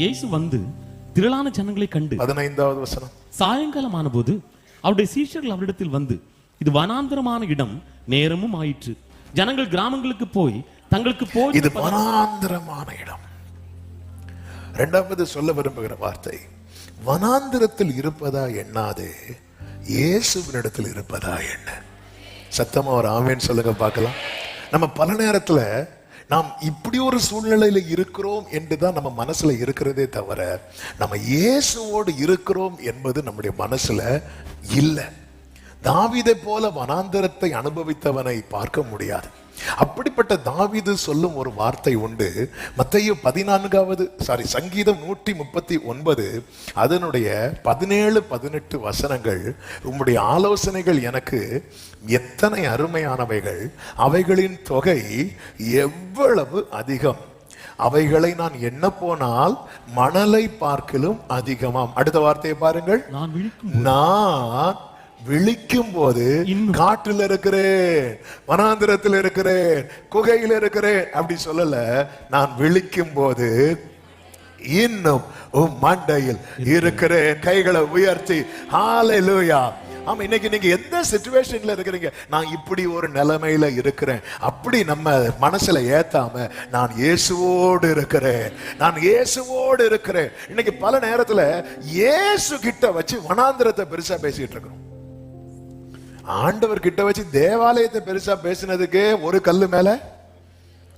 இயேசு வந்து திரளான ஜனங்களை கண்டு, 15வது வசனம், சாயங்காலம் ஆனபோது அவருடைய சீஷர்கள் அவரிடத்தில் வந்து, இது வனாந்தரமான இடம், நேரமும் ஆயிற்று, ஜனங்கள் கிராமங்களுக்கு போய் தங்களுக்கு போய். இது வனாந்தரமான இடம். இரண்டாவது சொல்ல விரும்புகிற வார்த்தை, வனாந்திரத்தில் இருப்பதா எண்ணாதே, இயேசுவினிடத்தில் இருப்பதா என்ன. சத்தமா ஒரு ஆமென் சொல்லுங்க பார்க்கலாம். நம்ம பல நேரத்துல நாம் இப்படி ஒரு சூழ்நிலையில இருக்கிறோம் என்றுதான் நம்ம மனசுல இருக்கிறதே தவிர நம்ம இயேசுவோடு இருக்கிறோம் என்பது நம்முடைய மனசுல இல்லை. தாவீதை போல வனாந்தரத்தை அனுபவித்தவனை பார்க்க முடியாது. அப்படிப்பட்ட தாவீது சொல்லும் ஒரு வார்த்தை உண்டு. மத்தேயு சங்கீதம் 139 அதனுடைய 17-18 வசனங்கள். உம்முடைய ஆலோசனைகள் எனக்கு எத்தனை அருமையானவைகள், அவைகளின் தொகை எவ்வளவு அதிகம், அவைகளை நான் எண்ண போனால் மணலை பார்க்கிலும் அதிகமாம். அடுத்த வார்த்தையை பாருங்கள். நான் விழிக்கும் போது காட்டில் இருக்கிறேன், வனாந்திரத்தில் இருக்கிறேன், குகையில் இருக்கிறேன் அப்படி சொல்லல. நான் விழிக்கும் போது இன்னும் மண்டையில் இருக்கிறேன். கைகளை உயர்த்தி ஹல்லேலூயா. ஆமா, இன்னைக்கு நீங்க எந்த சிச்சுவேஷன்ல இருக்கிறீங்க, நான் இப்படி ஒரு நிலைமையில இருக்கிறேன் அப்படி நம்ம மனசுல ஏத்தாம நான் இயேசுவோடு இருக்கிறேன், நான் இயேசுவோடு இருக்கிறேன். இன்னைக்கு பல நேரத்துல இயேசு கிட்ட வச்சு வனாந்திரத்தை பெருசா பேசிட்டு இருக்கிறோம். ஆண்டவர் கிட்ட வச்சு தேவாலயத்தை பெருசா பேசினதுக்கே ஒரு கல்லு மேல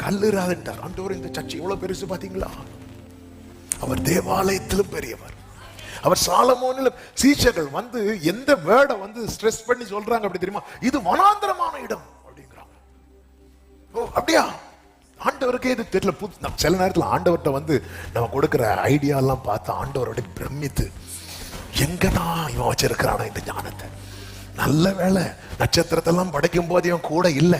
கல்லுறாதுட்டார். ஆண்டவர் இந்த சர்ச்சை இவ்வளவு பெருசு பாத்தீங்களா? அவர் தேவாலயத்திலும் பெரியவர். அவர் சாலமோனிலும் சீஷர்கள் வந்து எந்த வேர்டை வந்து ஸ்ட்ரெஸ் பண்ணி சொல்றாங்க அப்படி தெரியுமா? இது வனாந்தரமான இடம் அப்படிங்கிறாங்க. ஓ அப்படியா? ஆண்டவருக்கே இது தெரியல. சில நேரத்தில் ஆண்டவர்கிட்ட வந்து நம்ம கொடுக்கிற ஐடியா எல்லாம் பார்த்து ஆண்டவரோட பிரமித்து எங்கதான் இவன் வச்சிருக்கிறானா இந்த ஞானத்தை. நல்ல வேலை நட்சத்திரத்தெல்லாம் படைக்கும் போது இவன் கூட இல்லை,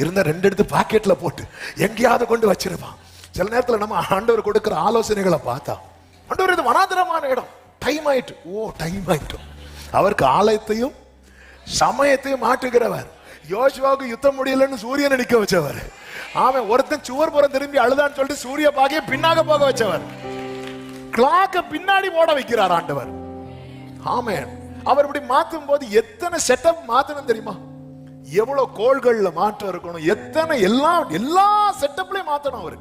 இருந்த 2 எடுத்து பாக்கெட்ல போட்டு எங்கேயாவது கொண்டு வச்சிருப்பான். சில நேரத்தில் நம்ம ஆண்டவர் கொடுக்கிற ஆலோசனைகளை பார்த்தா ஆண்டவர் இது வனாந்தரமான இடம், டைம் ஆயிட்டு. ஓ டைம் ஆயிட்டு. அவருக்கு ஆலயத்தையும் சமயத்தையும் மாற்றுகிறவர். யோசுவாவுக்கு யுத்தம் முடியலன்னு சூரியனை நிக்க வச்சவர். அவன் ஒருத்தன் சுவர் புறம் திரும்பி அழுதான்னு சொல்லிட்டு சூரிய பாகையை பின்னாக போக வச்சவர். கிளாக்க பின்னாடி ஓட வைக்கிறார் ஆண்டவர். ஆமென். அவர் இப்படி மாற்றும் போது எத்தனை செட்டப் மாத்தணும் தெரியுமா? எவ்வளவு கோள்கள்ல மாற்றம் இருக்கணும், எத்தனை எல்லா செட்டப்லயும் மாத்தணும். அவரு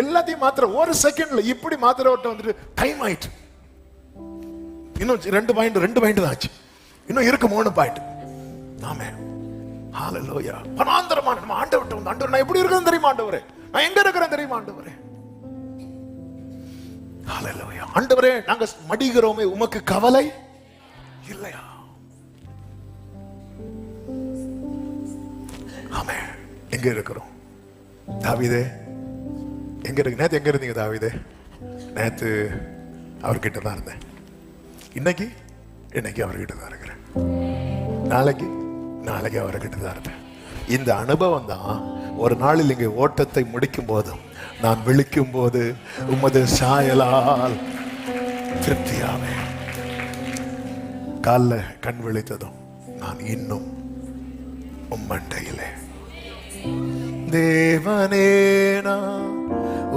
எல்லாத்தையும் மாத்திர ஒரு செகண்ட்ல இப்படி மாத்திரவட்ட வந்துட்டு டைம் ஆயிட்டு. இன்னும் 2 பாயிண்ட் தான் ஆச்சு. இன்னும் இருக்கு 3 பாயிண்ட். ஆமே ஹல்லேலூயா. வனாந்தரமான நம்ம ஆண்டவர்ட்ட வந்து ஆண்டவர் நான் எப்படி இருக்கேன்னு தெரியுமா ஆண்டவரே, நான் எங்க இருக்கிறேன் தெரியுமா ஆண்டவரே. ஹல்லேலூயா. ஆண்டவரே நாங்க மடிகிறோமே உமக்கு கவலை இல்லையா? ஆமே. எங்க இருக்கிறோம்? தாவீதே எங்க இருக்கு? நேத்து எங்க இருந்தீங்க தாவீதே? நேத்து அவர்கிட்ட தான் இருந்தேன். இன்னைக்கு அவர்கிட்ட தான் இருக்கிறேன். நாளைக்கு அவர்கிட்ட தான் இருந்தேன். இந்த அனுபவம் தான் ஒரு நாளில் இங்கே ஓட்டத்தை முடிக்கும் போதும் நான் விழிக்கும் போது உமது சாயலால் திருப்தியாவே. கால கண் விழித்ததும் நான் இன்னும் உம்மண்டையிலே. தேவனே நான்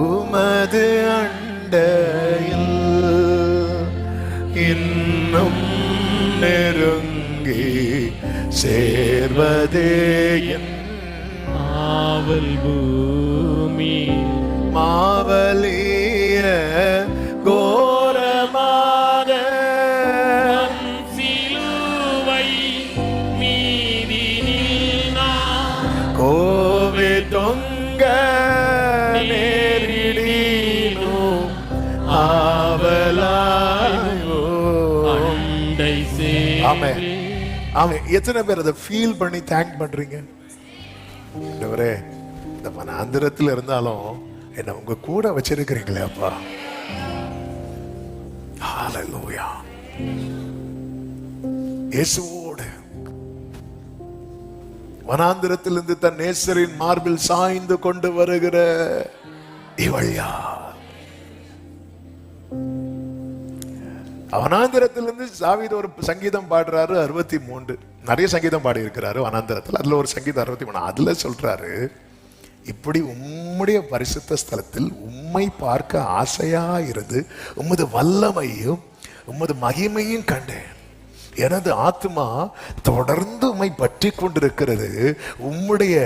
உமது அண்டையில் இன்னும் நெருங்கி சேர்வதே என் ஆவல் பூமி மாவலிய கோரமாக சிலுவை மீதினில் நான் கோவே தொங்க நேரிடினோ ஆவலாயோ அண்டை சே. ஆமென். ஆமென். எத்தனை பேர் அதை ஃபீல் பண்ணி தேங்க் பண்றீங்க? ஆண்டவரே இந்த வனாந்திரத்தில் இருந்தாலும் என்ன உங்க கூட வச்சிருக்கிறீங்களே அப்பா. ஹல்லேலூயா. இயேசுவோடு வனாந்திரத்திலிருந்து தன் நேசரின் மார்பில் சாய்ந்து கொண்டு வருகிற இவள் யார்? வனாந்திரத்திலிருந்து தாவீது ஒரு சங்கீதம் பாடுறாரு 63. நிறைய சங்கீதம் பாடி இருக்கிறாரு வனாந்திரத்தில். அதுல ஒரு சங்கீதம் 63. அதுல சொல்றாரு, இப்படி உம்முடைய பரிசுத்த ஸ்தலத்தில் உம்மை பார்க்க ஆசையா இருந்து உமது வல்லமையும் உமது மகிமையும் கண்டேன். எனது ஆத்மா தொடர்ந்து உம்மை பற்றி கொண்டிருக்கிறது. உம்முடைய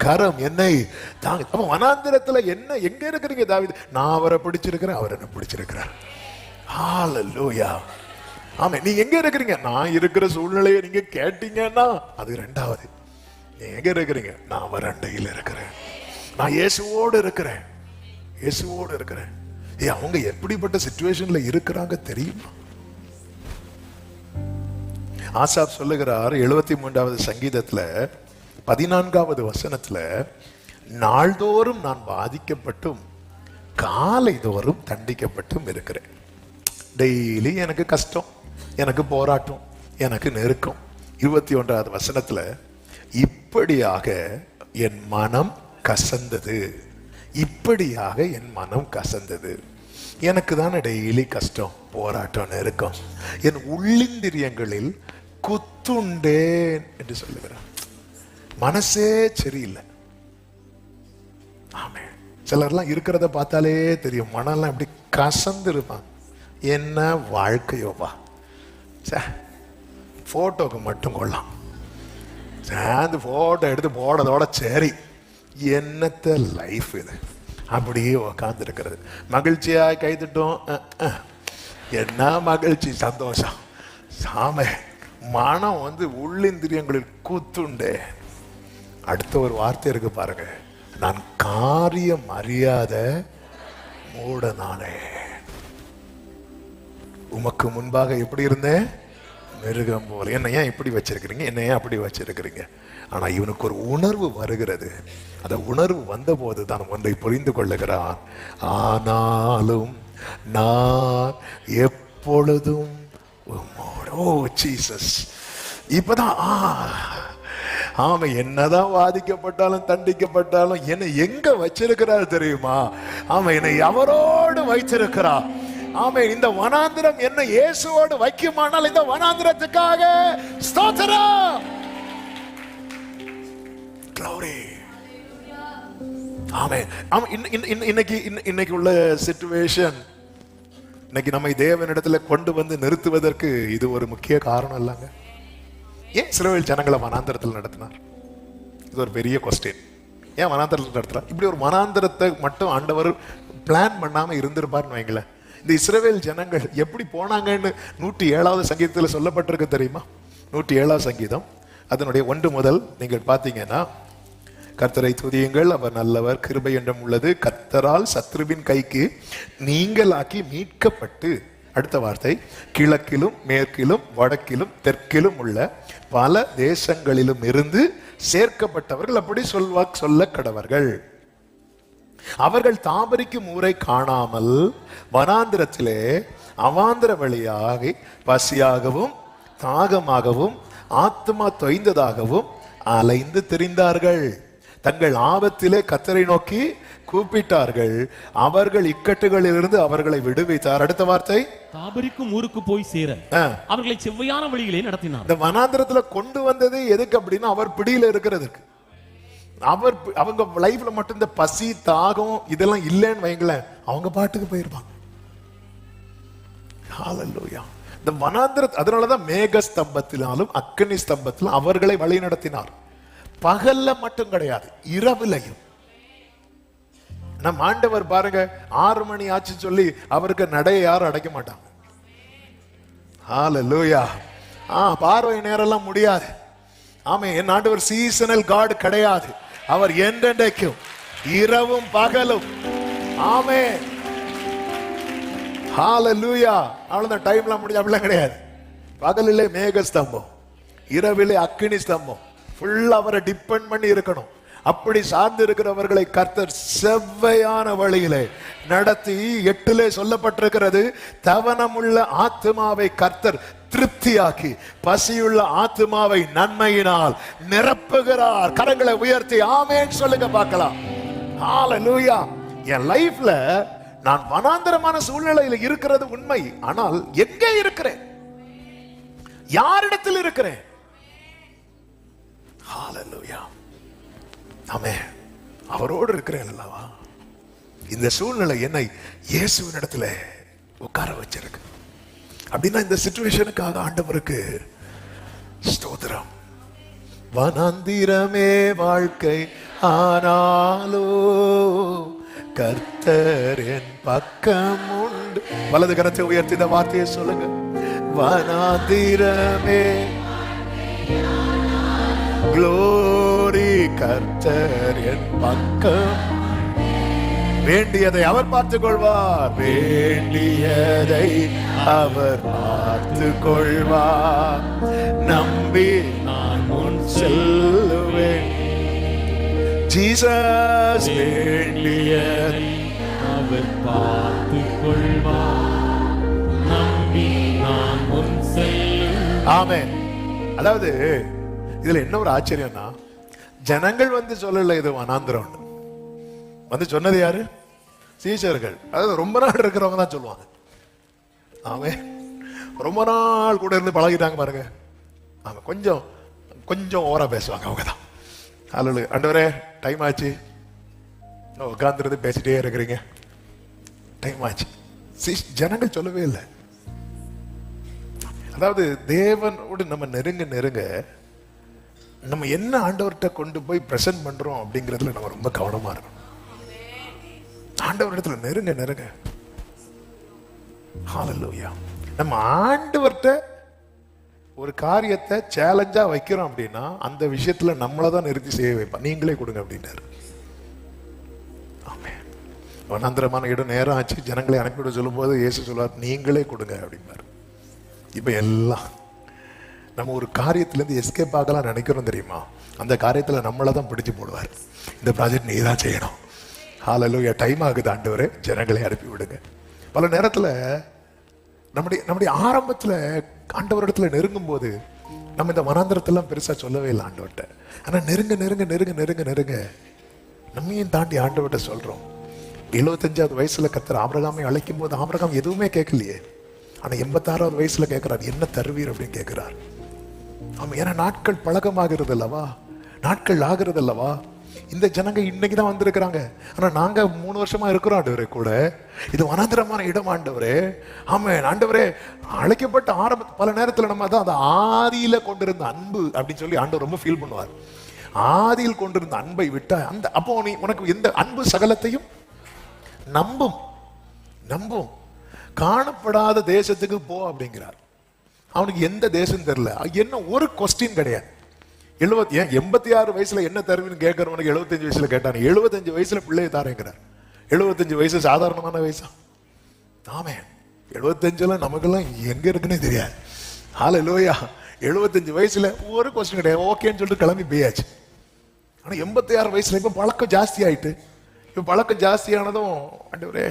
கரம் என்னை தாங்க. அப்ப வனாந்திரத்துல என்ன எங்க இருக்கிறீங்க தாவீது? நான் அவரை பிடிச்சிருக்கிறேன், அவர் என்ன பிடிச்சிருக்கிறார். ஹல்லேலூயா. ஆமா, நீங்க எங்க இருக்கிறீங்க? நான் இருக்கிற சூழ்நிலையை நீங்க கேட்டீங்கன்னா அது 2வது. நீங்க எங்க இருக்கிறீங்க? நான் அவர் அண்டையில் இருக்கிறேன். நான் இயேசுவோடு இருக்கிறேன், இயேசுவோடு இருக்கிறேன். அவங்க எப்படிப்பட்ட சிச்சுவேஷன்ல இருக்கிறாங்க தெரியுமா? ஆசாப் சொல்லுகிறார் 73வது சங்கீதத்துல 14வது வசனத்துல, நாள்தோறும் நான் பாதிக்கப்பட்டும் காலை தோறும் தண்டிக்கப்பட்டும் இருக்கிறேன். டெய்லி எனக்கு கஷ்டம், எனக்கு போராட்டம், எனக்கு நெருக்கம். 21வது வசனத்துல, இப்படியாக என் மனம் கசந்தது, இப்படியாக என் மனம் கசந்தது. எனக்கு தானே டெய்லி கஷ்டம், போராட்டம், நெருக்கம். என் உள்ளிந்திரியங்களில் குத்துண்டேன் என்று சொல்லுகிறான். மனசே சரியில்லை. ஆமே, சிலர்லாம் இருக்கிறத பார்த்தாலே தெரியும், மனம்லாம் எப்படி கசந்து இருப்பான். என்ன வாழ்க்கையோப்பா, போட்டோக்கு மட்டும் கொள்ளலாம், சேர்ந்து போட்டோ எடுத்து போடுறதோட சரி, என்னத்த லைஃப் இது, அப்படியே உக்காந்து இருக்கிறது. மகிழ்ச்சியா கைதிட்டோம், என்ன மகிழ்ச்சி, சந்தோஷம். சாம மனம் உள்ளிந்திரியங்களில் கூத்துண்டே. அடுத்த ஒரு வார்த்தை இருக்கு பாருங்க, நான் காரியம் அறியாத மூடனானே. உமக்கு முன்பாக எப்படி இருந்தேன், மிருகம் போல. என்ன ஏன் இப்படி வச்சிருக்கிறீங்க, என்ன ஏன் அப்படி வச்சிருக்கிறீங்க? ஆனா இவனுக்கு ஒரு உணர்வு வருகிறது. அந்த உணர்வு வந்த போது தான் ஒன்றை புரிந்து கொள்ளுகிறான். ஆனாலும் நான் எப்பொழுதும் ஓ ஜீசஸ். இப்பதான் ஆமா, என்னதான் வாதிக்கப்பட்டாலும் தண்டிக்கப்பட்டாலும் என்னை எங்க வச்சிருக்கிறார் தெரியுமா? ஆமா, என்னை அவரோடு வைத்திருக்கிறார். ஆமே, இந்த வனாந்திரம் என்ன இயேசுவோடு வைக்குமானால் இந்த வனாந்திரத்துக்காக ஸ்தோத்திரம். Glory. ஆமென். இன்னைக்கு உள்ள சிச்சுவேஷன், இன்னைக்கு நம்மை தேவனிடத்துல கொண்டு வந்து நிறுத்துவதற்கு இது ஒரு முக்கிய காரணம் இல்லைங்க. ஏன் இஸ்ரவேல் ஜனங்களை வனாந்திரத்தில் நடத்தினார்? இது ஒரு பெரிய கொஸ்டின். ஏன் வனாந்திரத்தில் நடத்தினார்? இப்படி ஒரு வனாந்திரத்தை மட்டும் ஆண்டவர் பிளான் பண்ணாம இருந்திருப்பார்னு வைங்களேன். இந்த இஸ்ரவேல் ஜனங்கள் எப்படி போனாங்கன்னு 107வது சங்கீதத்தில் சொல்லப்பட்டிருக்கு தெரியுமா? 107வது சங்கீதம் அதனுடைய 1 முதல் நீங்கள் பார்த்தீங்கன்னா, கர்த்தரை துதியுங்கள், அவர் நல்லவர், கிருபை என்றும் உள்ளது, கர்த்தரால் சத்ருவின் கைக்கு நீங்களாக்கி மீட்கப்பட்டு, அடுத்த வார்த்தை, கிழக்கிலும் மேற்கிலும் வடக்கிலும் தெற்கிலும் உள்ள பல தேசங்களிலும் இருந்து சேர்க்கப்பட்டவர்கள் அப்படி சொல்ல கடவர்கள். அவர்கள் தாபரிக்கும் ஊரை காணாமல் வனாந்திரத்திலே அவாந்திர வழியாக பசியாகவும் தாகமாகவும் ஆத்மா தொய்ந்ததாகவும் அலைந்து திரிந்தார்கள். தங்கள் ஆபத்திலே கர்த்தரை நோக்கி கூப்பிட்டார்கள், அவர்கள் இக்கட்டுகளிலிருந்து அவர்களை விடுவித்தார். அடுத்த வார்த்தை, தாபரிக்கும் ஊருக்கு போய் சேர அவர்களை செவ்வையான வழியிலே நடத்தினார். இந்த வனாந்திரத்துல கொண்டு வந்தது எதுக்கு அப்படின்னா, அவர் பிடியில இருக்கிறதுக்கு. அவங்க லைஃப்ல மட்டும் இந்த பசி தாகம் இதெல்லாம் இல்லைன்னு வைங்களேன், அவங்க பாட்டுக்கு போயிருப்பாங்க. ஹல்லேலூயா. இந்த வனாந்திர, அதனாலதான் மேக ஸ்தம்பத்தினாலும் அக்கினி ஸ்தம்பத்திலும் அவர்களை வழி நடத்தினார். பகல்ல மட்டும் கிடையாது, இரவுலையும். நம்ம ஆண்டவர் பாருங்க, 6 மணி ஆச்சு சொல்லி அவருக்கு நடைய யாரும் அடைக்க மாட்டாங்க. ஹல்லேலூயா. பார்வை நேரம் எல்லாம் முடியாது. ஆமே, என் ஆண்டவர் சீசனல் காட் கிடையாது. அவர் என்றென்றைக்கும் இரவும் பகலும். ஆமே, ஹல்லேலூயா. அவ்வளவுதான், டைம்லாம் முடிஞ்சு அப்படிலாம் கிடையாது. பகலிலே மேக ஸ்தம்பம், இரவிலே அக்கினி ஸ்தம்பம். ஃபுல்லா அவரை டிபெண்ட் பண்ணி இருக்கணும். அப்படி சார்ந்து இருக்கிறவர்களை கர்த்தர் செவ்வையான வழியிலே நடத்தி, 8 சொல்லப்பட்டிருக்கிறது, தவனமுள்ள ஆத்துமாவை கர்த்தர் திருப்தியாக்கி பசியுள்ள ஆத்துமாவை நன்மையினால் நிரப்புகிறார். கரங்களை உயர்த்தி ஆமென் சொல்லுங்க பார்க்கலாம். ஹல்லேலூயா. என் லைஃப்ல நான் வனாந்தரமான சூழ்நிலையில் இருக்கிறது உண்மை. ஆனால் எங்கே இருக்கிறேன், யாரிடத்தில் இருக்கிறேன்? ஹல்லேலூயா. ஆமென். அவரோடு இருக்கிறேன் அல்லவா? இந்த சூழ்நிலை என்னை இயேசுவின் இடத்துல உட்கார வச்சிருக்கு. அப்படின்னா இந்த சிச்சுவேஷனுக்காக ஆண்டவருக்கு ஸ்தோத்திரம். வனாந்திரமே வாழ்க்கை ஆனாலோ கர்த்தர் என் பக்கம் உண்டு. வலது கரத்தை உயர்த்தி இந்த வார்த்தையை சொல்லுங்க. வனாந்திரமே, glory, கர்த்தர் என் பக்கம். வேண்டியதை அவர் பார்த்துக் கொள்வார், வேண்டியதை அவர் பார்த்துக் கொள்வார். நம்பி நான் முன் செல்லுவேன். ஜீசஸ் வேண்டியதை அவர் பார்த்துக் கொள்வார். நம்பி நான் முன் செல்லுவேன். ஆமென். அதாவது இதுல என்ன ஒரு ஆச்சரியம்னா, ஜனங்கள் வந்து சொல்லல இது வனாந்திரம் வந்து சொன்னது யாரு? சீஷர்கள். அதாவது ரொம்ப நாள் இருக்கிறவங்க தான் சொல்லுவாங்க. ஆமென். ரொம்ப நாள் கூட இருந்து பழகிட்டாங்க பாருங்க. ஆமா, கொஞ்சம் கொஞ்சம் ஓவரா பேசுவாங்க அவங்க தான். ஹல்லேலூயா. ஆண்டவரே டைம் ஆச்சு, உட்கார்ந்து பேசிட்டே இருக்கிறீங்க, டைம் ஆச்சு. ஜனங்கள் சொல்லவே இல்லை. அதாவது தேவனோடு நம்ம நெருங்க நெருங்க நம்ம என்ன ஆண்டவர்கிட்ட கொண்டு போய் பிரசன்ட் பண்றோம் அப்படிங்கிறதுல நம்ம ரொம்ப கவனமா இருக்கணும். ஆண்டவரிடத்துல நெருங்க நெருங்க, ஹல்லேலூயா, நம்ம ஆண்டவர்கிட்ட ஒரு காரியத்தை சேலஞ்சா வைக்கிறோம் அப்படின்னா அந்த விஷயத்துல நம்மளதான் நிறுத்தி செய்ய வைப்பா. நீங்களே கொடுங்க அப்படின்னாரு. ஆமென். வனாந்திரமான இடம் நேரம் ஆச்சு, ஜனங்களை அனுப்பிவிட சொல்லும் போது இயேசு சொல்வார், நீங்களே கொடுங்க அப்படின்னாரு. இப்ப எல்லாம் நம்ம ஒரு காரியத்திலேருந்து எஸ்கேப் ஆகலாம் நினைக்கிறோம் தெரியுமா, அந்த காரியத்துல நம்மளதான் பிடிச்சு போடுவார். இந்த ப்ராஜெக்ட் நீ தான் செய்யணும். ஹல்லேலூயா. டைம் ஆகுது ஆண்டவரே, ஜனங்களை அனுப்பி விடுங்க. பல நேரத்துல நம்முடைய ஆரம்பத்துல ஆண்டவரிடத்துல நெருங்கும் போது நம்ம இந்த வனாந்திரத்தெல்லாம் பெருசா சொல்லவே இல்லை ஆண்டவர்கிட்ட. ஆனா நெருங்க நெருங்க நெருங்க நெருங்க நெருங்க நம்மையும் தாண்டி ஆண்டவர்கிட்ட சொல்றோம். 75வது வயசுல கர்த்தர் ஆபிரகாமை அழைக்கும் போது ஆபிரகாம் எதுவுமே கேட்கலையே. ஆனா 86வது வயசுல கேட்கிறார், என்ன தருவீர் அப்படின்னு கேட்கிறார். ஆமா, ஏன்னா நாட்கள் பழக்கமாகிறது அல்லவா, நாட்கள் ஆகிறது அல்லவா. இந்த ஜனங்க இன்னைக்கு தான் வந்திருக்கிறாங்க, ஆனா நாங்க 3 வருஷமா இருக்கிறோம் ஆண்டவரே கூட. இது வனாந்திரமான இடம் ஆண்டவரே. ஆமென். ஆண்டவரே அழைக்கப்பட்ட ஆரம்ப பல நேரத்துல நம்ம தான் அந்த ஆதியில கொண்டிருந்த அன்பு அப்படின்னு சொல்லி ஆண்டவர் ரொம்ப ஃபீல் பண்ணுவார். ஆதியில் கொண்டிருந்த அன்பை விட்டா அந்த அப்போ நீ உனக்கு எந்த அன்பு சகலத்தையும் நம்பும் நம்பும். காணப்படாத தேசத்துக்கு போ அப்படிங்கிறார். அவனுக்கு எந்த தேசம் தெரியல, என்ன ஒரு கொஸ்டின் கிடையாது. 86 வயசுல என்ன தருவின்னு கேட்கறவனுக்கு 75 வயசுல கேட்டான், 75 வயசுல பிள்ளையை தாரேங்கிறார். 75 வயசு சாதாரணமான வயசா? ஆமே, 75 நமக்கெல்லாம் எங்க இருக்குன்னே தெரியாது. ஹல்லேலூயா. 75 வயசுல ஒரு கொஸ்டின் கிடையாது, ஓகேன்னு சொல்லிட்டு கிளம்பி போயாச்சு. ஆனா 86 வயசுல இப்ப பழக்கம் ஜாஸ்தி ஆயிட்டு, இப்ப பழக்கம் ஜாஸ்தியானதும் ஆண்டவரே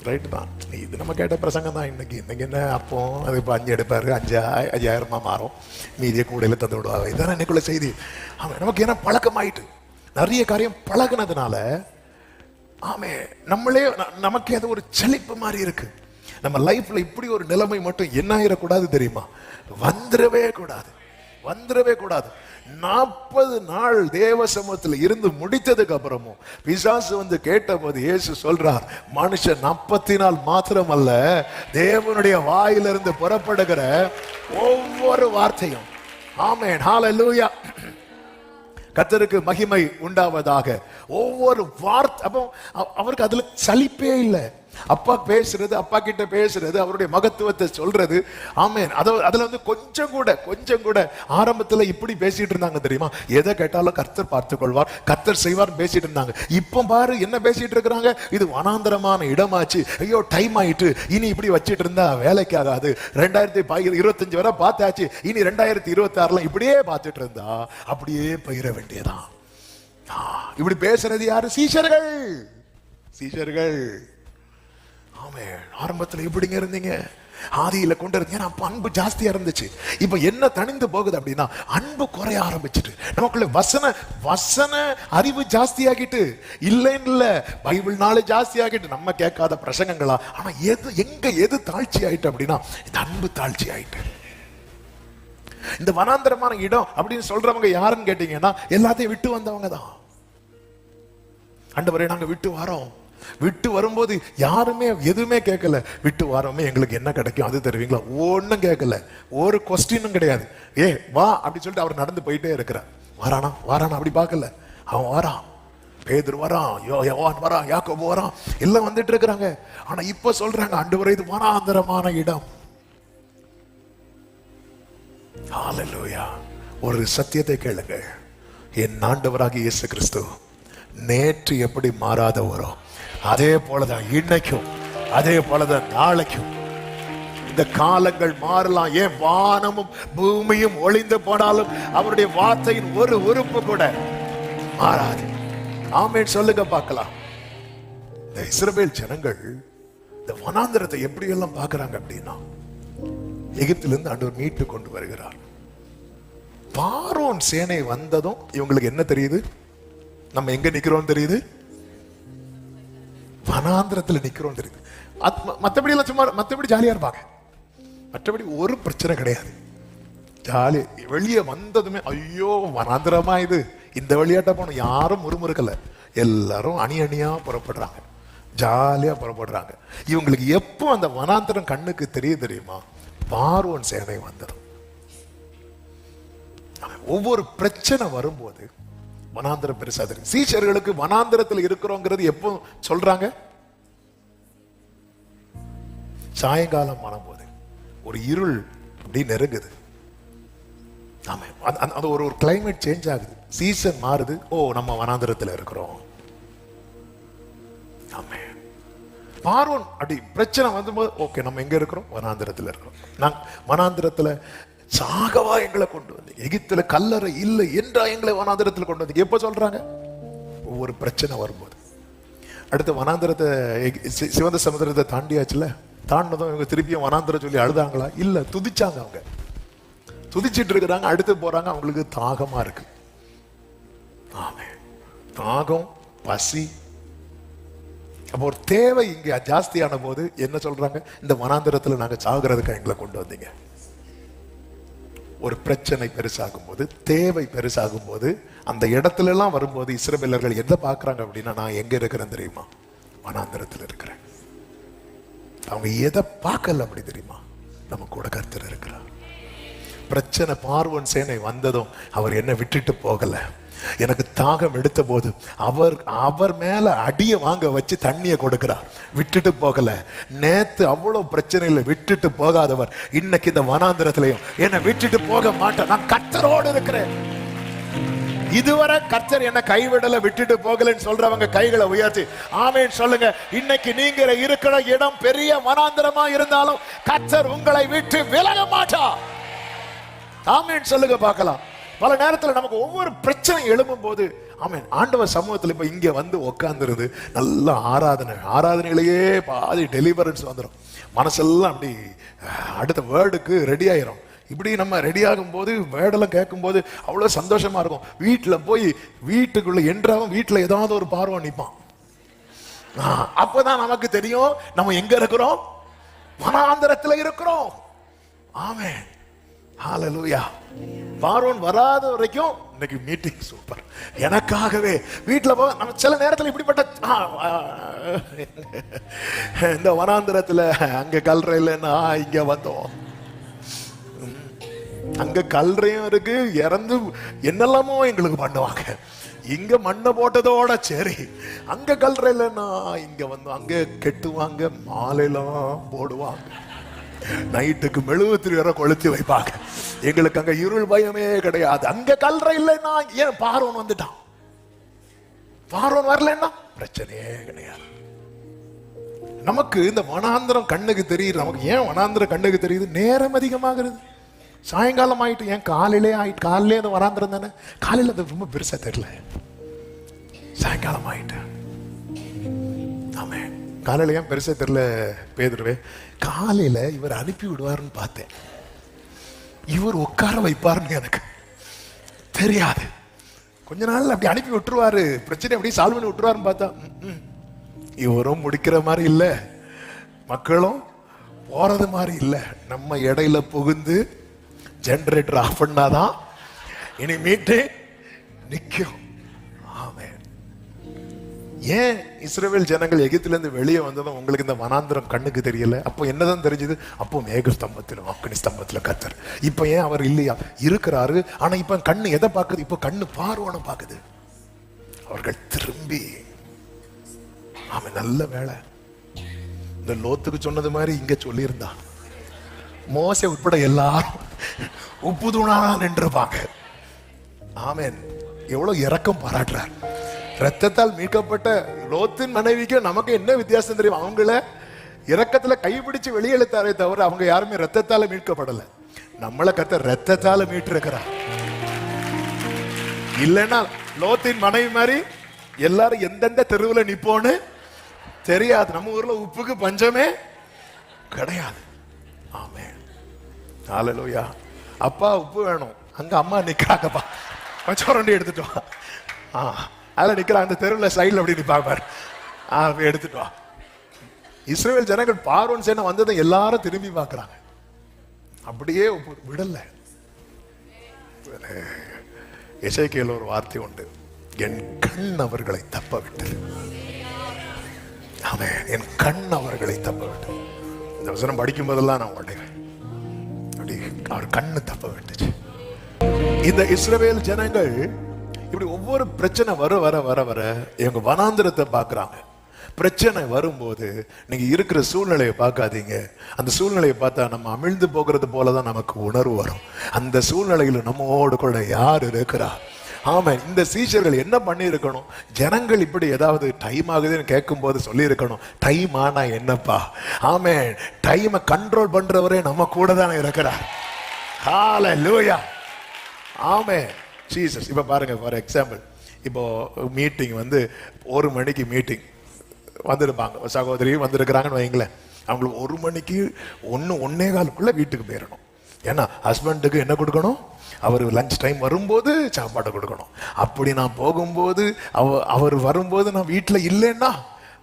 ரைட்டு தான், இது நம்ம கேட்ட பிரசங்கம் தான். இன்னைக்கு என்ன அப்போ அது இப்போ 5 எடுப்பாரு, 5000 மாறும், மீதியை கூடையில தந்து விடுவாங்க. இதான் இன்னைக்குள்ள செய்தி. ஆமாம், நமக்கு ஏன்னா பழக்கமாயிட்டு நிறைய காரியம் பழகினதுனால ஆமே நம்மளே நமக்கு அது ஒரு செழிப்பு மாதிரி இருக்கு. நம்ம லைஃப்ல இப்படி ஒரு நிலைமை மட்டும் என்ன ஆயிடக்கூடாது தெரியுமா, வந்துடவே கூடாது, வந்துடவே கூடாது. 40 நாள் தேவ சமூகத்தில் இருந்து முடித்ததுக்கு அப்புறமும் பிசாசு வந்து கேட்டபோது இயேசு சொல்றார், மனுஷன் 40 நாள் மாத்திரம் அல்ல, தேவனுடைய வாயிலிருந்து புறப்படுகிற ஒவ்வொரு வார்த்தையும். ஆமென். ஹல்லேலூயா. கர்த்தருக்கு மகிமை உண்டாவதாக. ஒவ்வொரு வார்த்தை, அப்போ அவருக்கு அதுல சலிப்பே இல்லை. அப்பா பேசுறது, அப்பா கிட்ட பேசுறது, அவருடைய மகத்துவத்தை சொல்றது. ஆமென். அதுல வந்து கொஞ்சம் கூட ஆரம்பத்துல இப்படி பேசிட்டு இருந்தாங்க தெரியுமா, எதை கேட்டாலும் கர்த்தர் பார்த்துக் கொள்வார், கர்த்தர் செய்வார் பேசிட்டு இருந்தாங்க. இப்ப பாரு என்ன பேசிட்டு இருக்கிறாங்க, இது வனாந்தரமான இடமாச்சு, ஐயோ டைம் ஆயிட்டு, இனி இப்படி வச்சிட்டு இருந்தா வேலைக்கு ஆகாது, 2025 வரை பார்த்தாச்சு, இனி 2026 இப்படியே பார்த்துட்டு இருந்தா அப்படியே பயிர வேண்டியதான். இப்படி பேசுறது யாரு? சீஷர்கள். சீஷர்கள். ஆமென். ஆரம்பத்துல எப்படிங்க இருந்தீங்க, ஆதியில கொண்டு இருந்தீங்க, அப்ப அன்பு ஜாஸ்தியா இருந்துச்சு. இப்ப என்ன தணிந்து போகுது அப்படின்னா அன்பு குறைய ஆரம்பிச்சுட்டு, நமக்குள்ள வசன அறிவு ஜாஸ்தியாகிட்டு, இல்லைன்னு இல்ல, பைபிள் நாலேஜ் ஜாஸ்தி ஆகிட்டு, நம்ம கேட்காத பிரசங்கங்களா. ஆனா எது தாழ்ச்சி ஆயிட்டு அப்படின்னா இந்த அன்பு தாழ்ச்சி ஆயிட்டு. இந்த வனாந்தரமான இடம் அப்படின்னு சொல்றவங்க யாருன்னு கேட்டீங்கன்னா எல்லாத்தையும் விட்டு வந்தவங்க தான். ஆண்டவரே நாங்க விட்டு வரோம், விட்டு வரும்போது யாருமே எதுவுமே கேட்கல, விட்டு வரோமே எங்களுக்கு என்ன கிடைக்கும் அது தருவீங்களா, ஒன்னும் கேட்கல, ஒரு கொஸ்டினும் கிடையாது. வா அப்படி சொல்லிட்டு அவர் நடந்து போயிட்டே இருக்கிறார். வரானா அப்படி பார்க்கல, அவன் வரான், பேதுரு வரான், யோவான் வரான், யாக்கோபு வரான், எல்லாம் வந்துட்டு இருக்கிறாங்க. ஆனா இப்ப சொல்றாங்க, ஆண்டவரே இது வனாந்தரமான இடம். ஹல்லேலூயா. ஒரு சத்தியத்தை கேளுங்க, என் ஆண்டவராகிய இயேசு கிறிஸ்து நேற்று எப்படி மாறாதவரோ அதே போலதான் இன்னைக்கும், அதே போலதான் நாளைக்கும். இந்த காலங்கள் மாறலாம், ஏன் வானமும் பூமியும் ஒளிந்து போனாலும் அவருடைய வார்த்தையின் ஒரு உறுப்பு கூட மாறாது. ஆமென் சொல்லுங்க பார்க்கலாம். இந்த இஸ்ரவேல் ஜனங்கள் இந்த வனாந்திரத்தை எப்படி எல்லாம் பார்க்கறாங்க அப்படின்னா, எகிப்திலிருந்து ஆண்டவர் மீட்டு கொண்டு வருகிறார். பார்வோன் சேனை வந்ததும் இவங்களுக்கு என்ன தெரியுது? நம்ம எங்க நிக்கிறோம் தெரியுது? வனாந்திரத்துல நிக்கிறோம் தெரியுது. மற்றபடி எல்லாம் சும்மா மற்றபடி ஜாலியா இருப்பாங்க, மற்றபடி ஒரு பிரச்சனை கிடையாது. ஜாலி. வெளியே வந்ததுமே ஐயோ வனாந்திரமா இது, இந்த வழியாட்ட போனோம். யாரும் முறுமுறுக்கல, எல்லாரும் அணி அணியா புறப்படுறாங்க, ஜாலியா புறப்படுறாங்க. இவங்களுக்கு எப்போ அந்த வனாந்திரம் கண்ணுக்கு தெரியுமா? பார்வோன் சேனை வந்ததும். ஒவ்வொரு பிரச்சனை வரும்போது வனாந்திரம் பெருசா தெரியும். சீஷர்களுக்கு வனாந்திரத்தில் இருக்கிறோங்கிறது எப்போ சொல்றாங்க? சாயங்காலம் ஆனபோது ஒரு இருள் அப்படி நெருங்குது. அந்த ஒரு கிளைமேட் சேஞ்ச் ஆகுது, சீசன் மாறுது. ஓ, நம்ம வனாந்திரத்தில் இருக்கிறோம். ஆமே. பார்வோன் அப்படி பிரச்சனை வந்தபோது ஓகே நம்ம எங்க இருக்கிறோம்? வனாந்திரத்தில் இருக்கிறோம். நான் வனாந்திரத்துல சாகவா எங்களை கொண்டு வந்தீங்க? எகிப்துல கல்லறை இல்லை என்றா எங்களை வனாந்திரத்தில் கொண்டு வந்தீங்க? எப்ப சொல்றாங்க? ஒவ்வொரு பிரச்சனை வரும்போது. அடுத்த வனாந்திரத்தை சிவந்த சமுதிரத்தை தாண்டியாச்சுல, தாண்டினதும் இவங்க திருப்பியும் வனாந்திரம் சொல்லி அழுதாங்களா? இல்ல, துதிச்சாங்க. அவங்க துதிச்சிட்டு இருக்கிறாங்க. அடுத்து போறாங்க, அவங்களுக்கு தாகமா இருக்கு. ஆமே, தாகம், பசி. அப்போ ஒரு தேவை இங்க ஜாஸ்தியான போது என்ன சொல்றாங்க? இந்த வனாந்திரத்துல நாங்க சாகுறதுக்கு எங்களை கொண்டு வந்தீங்க. ஒரு பிரச்சனை பெருசாகும் போது, தேவை பெருசாகும் போது, அந்த இடத்துல எல்லாம் வரும்போது இஸ்ரவேலர்கள் எதை பார்க்கறாங்க அப்படின்னா, நான் எங்க இருக்கிறேன் தெரியுமா? வனாந்திரத்தில் இருக்கிறேன். அவங்க எதை பார்க்கல அப்படி தெரியுமா? நம்ம கூட கர்த்தர் இருக்கிறார். பிரச்சனை பார்வோன் சேனை வந்ததும் அவர் என்ன விட்டுட்டு போகல. எனக்கு தாகம் எடுத்த போது அவர் மேல அடிய வாங்க வச்சு தண்ணியை கொடுக்கிறார், விட்டுட்டு போகல. நேத்து அவ்வளவு பிரச்சனையில விட்டுட்டு போகாதவர் இன்னைக்கு இந்த வனாந்திரத்திலையும் என்னை விட்டுட்டு போக மாட்டேன், நான் கர்த்தரோடு இருக்கிறேன். இதுவரை கர்த்தர் என்ன கைவிடல, விட்டுட்டு போகலன்னு சொல்றவங்க கைகளை உயர்த்தி ஆமென் சொல்லுங்க. இன்னைக்கு நீங்க இருக்கிற இடம் பெரிய வனாந்திரமா இருந்தாலும் கர்த்தர் உங்களை விட்டு விலக மாட்டார். ஆமென் சொல்லுங்க பார்க்கலாம். பல நேரத்தில் நமக்கு ஒவ்வொரு பிரச்சனை எழும்பும் போது ஆமென் ஆண்டவர் சமூகத்தில் இப்ப இங்க வந்து உட்கார்ந்துருது, நல்ல ஆராதனையிலேயே பாதி டெலிவரன்ஸ் வந்துடும். மனசெல்லாம் அப்படி அடுத்த வேர்டுக்கு ரெடி ஆயிரும். இப்படி நம்ம ரெடி ஆகும் போது வேர்டெல்லாம் கேட்கும் போது அவ்வளவு சந்தோஷமா இருக்கும். வீட்டுல போய் வீட்டுக்குள்ள என்றாலும் வீட்டுல ஏதாவது ஒரு பார்வை நிற்பான். அப்பதான் நமக்கு தெரியும் நம்ம எங்க இருக்கிறோம்? வனாந்திரத்துல இருக்கிறோம். ஆமென், ஹல்லேலூயா. பார்வோன் வராத வரைக்கும் இன்னைக்கு மீட்டிங் சூப்பர். எனக்காகவே வீட்டுல போ. நம்ம சில நேரத்தில் இப்படிப்பட்ட இந்த வனாந்திரத்துல அங்க கல்ற இல்லைன்னா இங்க வந்தோம். அங்க கல்றையும் இருக்கு, இறந்து என்னெல்லாமோ எங்களுக்கு பண்ணுவாங்க. இங்க மண்ணை போட்டதோட சரி, அங்க கல்ற இல்லைன்னா இங்க வந்தோம். அங்க கெட்டுவாங்க, மாலையெல்லாம் போடுவாங்க, நைட்டுக்கு மெழுகுத்திரி வர கொளுத்தி வைப்பாங்க. எங்களுக்கு அங்க இருள் பயமே கிடையாது. அங்க கல்ற இல்லைன்னா ஏன் பார்வோன் வந்துட்டான்? பார்வோன் வரலன்னா பிரச்சனையே கிடையாது. நமக்கு இந்த வனாந்திரம் கண்ணுக்கு தெரியுது. நமக்கு ஏன் வனாந்திரம் கண்ணுக்கு தெரியுது? நேரம் அதிகமாகிறது. சாயங்காலம் ஆயிட்டு, ஏன் காலையிலே ஆயிட்டு. காலையிலே அந்த வனாந்திரம் தானே, காலையில அது ரொம்ப பெருசா தெரியல. சாயங்காலம் ஆயிட்டு. ஆமே, காலையில ஏன் பெருசா தெரியல பேதுருவே? காலையில இவர் அனுப்பி விடுவாருன்னு பார்த்தேன், இவர் உட்கார வைப்பாருன்னு எனக்கு தெரியாது. கொஞ்ச நாள் அப்படி அனுப்பி விட்டுருவாரு, பிரச்சனை அப்படியே சால்வ் பண்ணி விட்டுருவாருன்னு பார்த்தா இவரும் முடிக்கிற மாதிரி இல்லை, மக்களும் போறது மாதிரி இல்லை. நம்ம இடையில புகுந்து ஜெனரேட்டர் ஆஃப் பண்ணாதான் இனி மீட்டு நிற்கும். ஆமென். ஏன் இஸ்ரவேல் ஜனங்கள் எகிப்திலிருந்து வெளியே வந்ததும் உங்களுக்கு இந்த வனாந்திரம் கண்ணுக்கு தெரியல? அப்போ என்னதான் தெரிஞ்சது? அப்போ மேக ஸ்தம்பத்திலும் அக்னி ஸ்தம்பத்திலும் கர்த்தர். இப்ப ஏன் அவர் இல்லையா? இருக்கிறாரு. ஆனா இப்ப கண்ணு எதை பார்க்குது? இப்ப கண்ணு பார்வோனை பார்க்குது. அவர்கள் திரும்பி அவன் நல்ல வேலை இந்த லோத்துக்கு சொன்னது மாதிரி இங்க சொல்லியிருந்தான். மோசே உட்பட எல்லாரும் உப்பு தூணா நின்றுப்பாங்க. ஆமென். எவ்வளவு இரக்கம் பாராட்டுறார். ரத்தத்தால் மீட்கப்பட்ட லோத்தின் மனைவிக்கு நமக்கு என்ன வித்தியாசம் தெரியும்? அவங்கள இரக்கத்துல கைப்பிடிச்சு வெளியெழுத்தாரே தவிர அவங்க யாருமே ரத்தத்தால மீட்கப்படல. நம்மள கர்த்தர் ரத்தத்தால மீட்டிருக்கிறார். இல்லைன்னா லோத்தின் மனைவி மாதிரி எல்லாரும் எந்தெந்த தெருவுல நிப்போன்னு தெரியாது. நம்ம ஊர்ல உப்புக்கு பஞ்சமே கிடையாது. ஆமென். ஹல்லேலூயா. அப்பா உப்பு வேணும், அங்க அம்மா நிக்கிறாங்கப்பா, கொஞ்சம் ரெண்டு எடுத்துட்டு வா. அதில் நிக்கிறாங்க அந்த தெருவில் சைடில் அப்படி நிற்பாங்க பாரு, எடுத்துட்டு வா. இஸ்ரவேல் ஜனங்கள் பார்வோன் சேனை வந்ததை எல்லாரும் திரும்பி பார்க்கறாங்க. அப்படியே விடல. எசேக்கியேல் ஒரு வார்த்தை உண்டு, என் கண் அவர்களை தப்ப விட்டது. ஆமென். என் கண் அவர்களை தப்ப விட்டது. இந்த வசனம் படிக்கும் போதெல்லாம் நான் உடைவேன். அப்படி அவர் கண்ணு தப்ப விட்டுச்சு. இந்த இஸ்ரவேல் ஜனங்கள் இப்படி ஒவ்வொரு பிரச்சனை வர வர வர வர இவங்க வனாந்திரத்தை பார்க்கறாங்க. பிரச்சனை வரும்போது நீங்க இருக்கிற சூழ்நிலையை பார்க்காதீங்க. அந்த சூழ்நிலையை பார்த்தா நம்ம அமிழ்ந்து போகிறது போலதான் நமக்கு உணர்வு வரும். அந்த சூழ்நிலையில நம்மோடு கூட யார் இருக்கிறா? ஆமாம். இந்த சீஷர்கள் என்ன பண்ணி இருக்கணும்? ஜனங்கள் இப்படி ஏதாவது டைம் ஆகுதுன்னு கேட்கும் போது சொல்லி இருக்கணும், டைம் ஆனா என்னப்பா? ஆமென். டைமை கண்ட்ரோல் பண்றவரே நம்ம கூட தானே இருக்கிறார். ஹல்லேலூயா. ஆமென். ஜீசஸ். இப்ப பாருங்க, ஃபார் எக்ஸாம்பிள், இப்போ மீட்டிங் வந்து 1 மணிக்கு மீட்டிங் வந்துருப்பாங்க, சகோதரி வந்திருக்கிறாங்கன்னு வைங்களேன். அவங்களுக்கு 1 மணிக்கு 1:15 வீட்டுக்கு போயிடணும். ஏன்னா ஹஸ்பண்டுக்கு என்ன கொடுக்கணும்? அவர் லஞ்ச் டைம் வரும்போது சாப்பாடு கொடுக்கணும். அப்படி நான் போகும்போது அவர் வரும்போது நான் வீட்டில் இல்லைன்னா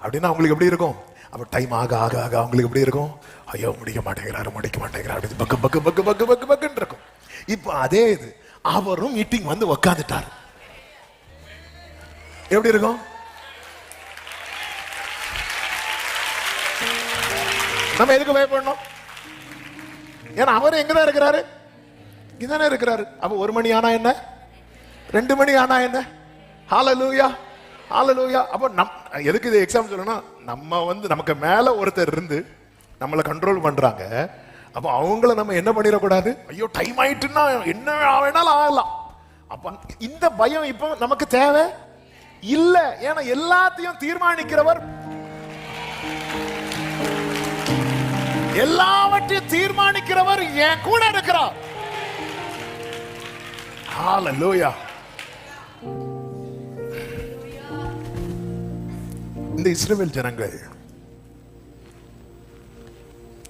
அப்படின்னா அவங்களுக்கு எப்படி இருக்கும்? அப்போ டைம் ஆக ஆக ஆக அவங்களுக்கு எப்படி இருக்கும்? ஐயோ முடிக்க மாட்டேங்கிறாரு பக்கு பக்கு பக்கு பக்கு பக்கு பக்குன்னு இருக்கும். இப்போ அதே இது அவரும் மீட்டிங் வந்து உக்காந்துட்டார், எப்படி இருக்கும்? நம்ம எதுக்கு பயப்படணும்? ஏன்னா அவர் எங்கதான் இருக்கிறாரு? இங்கதானே இருக்கிறாரு. அப்ப 1 மணி ஆனா என்ன, 2 மணி ஆனா என்ன? ஹல்லேலூயா, ஹல்லேலூயா. அப்ப எதுக்கு இது எக்ஸாம் சொல்லணும்னா, நம்ம வந்து நமக்கு மேல ஒருத்தர் இருந்து நம்மளை கண்ட்ரோல் பண்றாங்க. அப்ப அவங்கள நம்ம என்ன பண்ணிடக்கூடாது? ஐயோ டைம் ஆயிட்டுன்னா என்ன வேணாலும் ஆகலாம். அப்ப இந்த பயம் இப்போ நமக்கு தேவை இல்ல. ஏன்னா எல்லாத்தையும் தீர்மானிக்கிறவர், எல்லாவற்றையும் தீர்மானிக்கிறவர் என் கூட இருக்கிறார். ஹல்லேலூயா. இந்த இஸ்ரவேல் ஜனங்கள்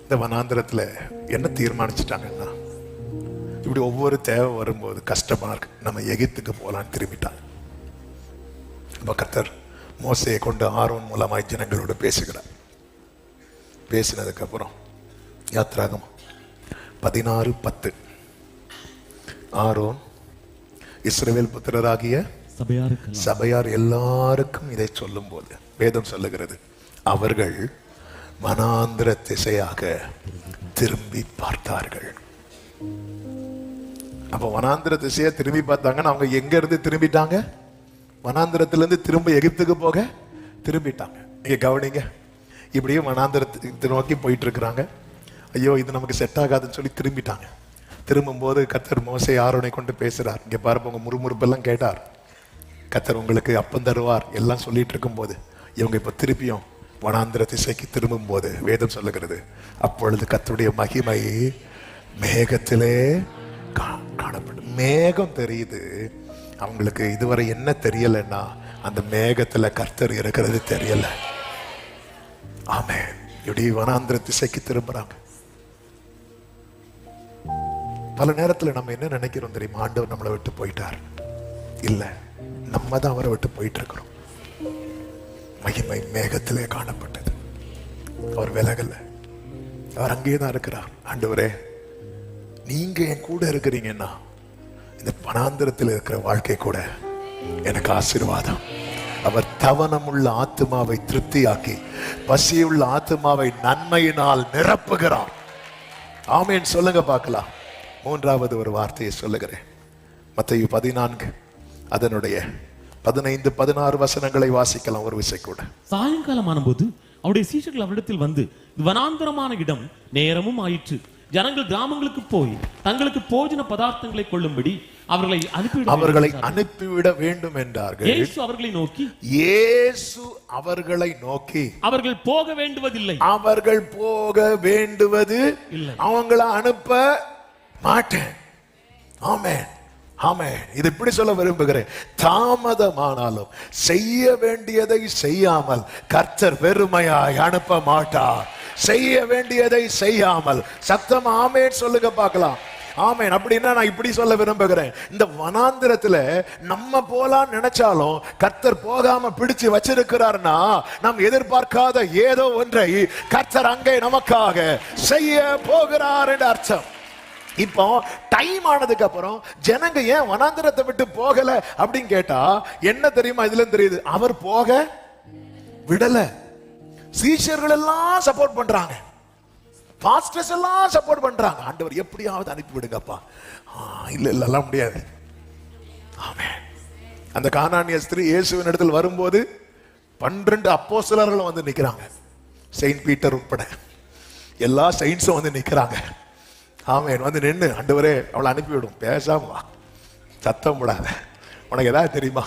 இந்த வனாந்திரத்துல என்ன தீர்மானிச்சுட்டாங்கன்னா, இப்படி ஒவ்வொரு தேவை வரும்போது கஷ்டமா இருக்கு, நம்ம எகிப்துக்கு போலான்னு திரும்பிட்டாங்க. அப்ப கர்த்தர் மோசேயை கொண்டு ஆரோன் மூலமாய் ஜனங்களோடு பேசுகிறார். பேசினதுக்கு அப்புறம் யாத்ராகமம் 16:10 ஆரோன் இஸ்ரவேல் புத்திரராகிய சபையார் எல்லாருக்கும் இதை சொல்லும் போது வேதம் சொல்லுகிறது, அவர்கள் வனாந்திர திசையாக திரும்பி பார்த்தார்கள். அப்ப வனாந்திர திசையா திரும்பி பார்த்தாங்கன்னா அவங்க எங்க இருந்து திரும்பிட்டாங்க? வனாந்திரத்திலிருந்து திரும்ப எகிப்துக்கு போக திரும்பிட்டாங்க. நீங்க கவனிங்க, இப்படியே வனாந்திரத்தை நோக்கி போயிட்டு இருக்கிறாங்க. ஐயோ இது நமக்கு செட் ஆகாதுன்னு சொல்லி திரும்பிட்டாங்க. திரும்பும் போது கர்த்தர் மோசே ஆரோனை கொண்டு பேசுறார். இங்க பாருங்க, உங்க முறுமுறுப்பெல்லாம் கேட்டார். கர்த்தர் உங்களுக்கு அப்பம் தருவார் எல்லாம் சொல்லிட்டு இருக்கும் போது இவங்க இப்ப திருப்பியும் வனாந்திர திசைக்கு திரும்பும் போது வேதம் சொல்லுகிறது, அப்பொழுது கர்த்தருடைய மகிமை மேகத்திலே காணப்படும். மேகம் தெரியுது. அவங்களுக்கு இதுவரை என்ன தெரியலன்னா, அந்த மேகத்துல கர்த்தர் இருக்கிறது தெரியல. ஆமென். இப்படி வனாந்திர திசைக்கு திரும்புறாங்க. பல நேரத்துல நம்ம என்ன நினைக்கிறோம் தெரியுமா? ஆண்டவர் நம்மளை விட்டு போயிட்டார். இல்ல, நம்ம தான் அவரை விட்டு போயிட்டு இருக்கிறோம். மகிமை மேகத்திலே காணப்பட்டது. அவர் விலகல, அவர் அங்கேதான் இருக்கிறார். ஆண்டவரே நீங்க என் கூட இருக்கிறீங்கன்னா இந்த வனாந்திரத்தில் இருக்கிற வாழ்க்கை கூட எனக்கு ஆசீர்வாதம். அவர் தவனமுள்ள ஆத்துமாவை திருப்தியாக்கி பசியுள்ள ஆத்துமாவை நன்மையினால் நிரப்புகிறார். ஆமென் சொல்லுங்க பார்க்கலாம். மூன்றாவது ஒரு வார்த்தையை சொல்லுகிறேன். மத்தேயு 14 அதனுடைய 15-16 வசனங்களை வாசிக்கலாம் ஒரு விசை கூட. சாயங்காலம் ஆனபோது அவருடைய சீஷர்கள் அவரிடத்தில் வந்து, வனாந்தரமான இடம் நேரமும் ஆயிற்று, ஜனங்கள் கிராமங்களுக்கு போய் தங்களுக்கு போஜன பதார்த்தங்களை கொள்ளும்படி அவர்களை அனுப்பிவிட வேண்டும் என்றார்கள். இயேசு அவர்களை நோக்கி அவர்கள் போக வேண்டுவதில்லை, அவர்கள் போக வேண்டுவது இல்லை, அவங்கள அனுப்ப மாட்டேன். ஆமென், ஆமென். இது இப்படி சொல்ல விரும்புகிறேன், தாமதமானாலும் செய்ய வேண்டியதை செய்யாமல் கர்த்தர் வெறுமையாய் அனுப்ப மாட்டார். செய்ய வேண்டியதை செய்யாமல் சத்தம் ஆமென் சொல்லுங்க பார்க்கலாம். ஆமென். அப்படின்னா நான் இப்படி சொல்ல விரும்புகிறேன், இந்த வனாந்திரத்துல நம்ம போலாம் நினைச்சாலும் கர்த்தர் போகாம பிடிச்சு வச்சிருக்கிறார்னா நாம் எதிர்பார்க்காத ஏதோ ஒன்றை கர்த்தர் அங்கே நமக்காக செய்ய போகிறார் என்று அர்த்தம். இப்போ டைம் ஆனதுக்கு அப்புறம் ஜனங்க ஏன் வனாந்திரத்தை விட்டு போகல அப்படின்னு கேட்டா என்ன தெரியுமா இதுல தெரியுது, அவர் போக விடல. சீஷர்கள் எல்லாம் சப்போர்ட் பண்றாங்க, பாஸ்டர்ஸ் எல்லாம் சப்போர்ட் பண்றாங்க, ஆண்டவர் எப்படியாவது அனுப்பி விடுங்கப்பா. இல்ல இல்ல எல்லாம் முடியாது. ஆமென். அந்த கானானிய ஸ்திரீ இயேசுவின் இடத்தில் வரும்போது 12 அப்போஸ்தலர்களும் வந்து நிக்கிறாங்க, செயின்ட் பீட்டர் உட்பட எல்லா செயின்ட்ஸும் வந்து நிக்கிறாங்க. ஆமென். வந்து நின்று ஆண்டவரே அவளை அனுப்பிவிடும், பேசாம வா, சத்தம் போடாத, உனக்கு ஏதாவது தெரியுமா,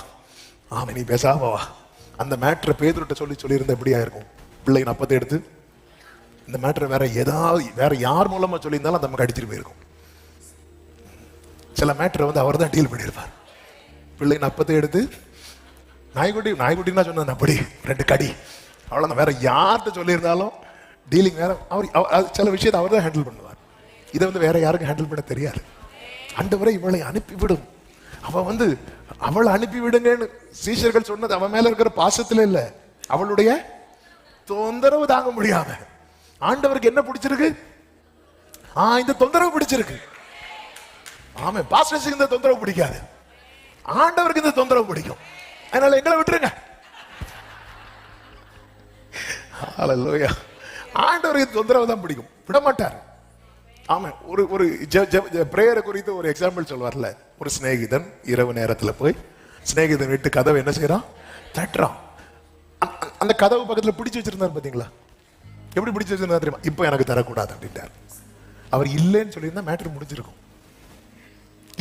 ஆமென், நீ பேசாம வா. அந்த மேட்ரை பேதுருட்ட சொல்லியிருந்த எப்படியா இருக்கும், பிள்ளைங்க அப்பத்தை எடுத்து இந்த மேட்டரை வேற யார் மூலமா சொல்லியிருந்தாலும் அந்த நமக்கு அடிச்சிட்டு போயிருக்கும். சில மேட்டரை வந்து அவர் தான் டீல் பண்ணியிருப்பார். பிள்ளைங்க அப்பத்தை எடுத்து நாய்க்குட்டின்னா சொன்ன அப்படி 2 கடி அவ்வளோதான். வேற யார்கிட்ட சொல்லியிருந்தாலும் டீலிங் வேற. அவர் சில விஷயத்தை அவர் தான் ஹேண்டில் பண்ணுவார். இதை வந்து வேற யாருக்கும் ஹேண்டில் பண்ண தெரியாது. ஆண்டவரே இவளை அனுப்பிவிடும், அவளை அனுப்பி விடுங்கன்னு சீஷர்கள் சொன்னது அவன் மேல இருக்கிற பாசத்துல இல்ல, அவளுடைய தொந்தரவு தாங்க முடியாம. ஆண்டவருக்கு என்ன பிடிச்சிருக்கு, இந்த தொந்தரவு பிடிச்சிருக்கு. ஆமா, பாஸ்டர்ஸுக்கு இந்த தொந்தரவு பிடிக்காது, ஆண்டவருக்கு இந்த தொந்தரவு பிடிக்கும். அதனால எங்களை விட்டுருங்க. ஹல்லேலூயா. ஆண்டவருக்கு தொந்தரவு தான் பிடிக்கும், விட மாட்டார். ஆமா, ஒரு பிரேயரை குறித்து ஒரு எக்ஸாம்பிள் சொல்வார்ல, ஒரு சிநேகிதன் இரவு நேரத்துல போய் சிநேகிதன் வீட்டு கதவை என்ன செய்யறான், தட்டுறான். அந்த கதவு பக்கத்துல பிடிச்சு வச்சிருந்தார் பாத்தீங்களா, எப்படி பிடிச்சு வச்சிருந்தா தெரியுமா, இப்போ எனக்கு தரக்கூடாது அப்படின்ட்டார். அவர் இல்லைன்னு சொல்லியிருந்தா மேட்டர் முடிஞ்சிருக்கும்.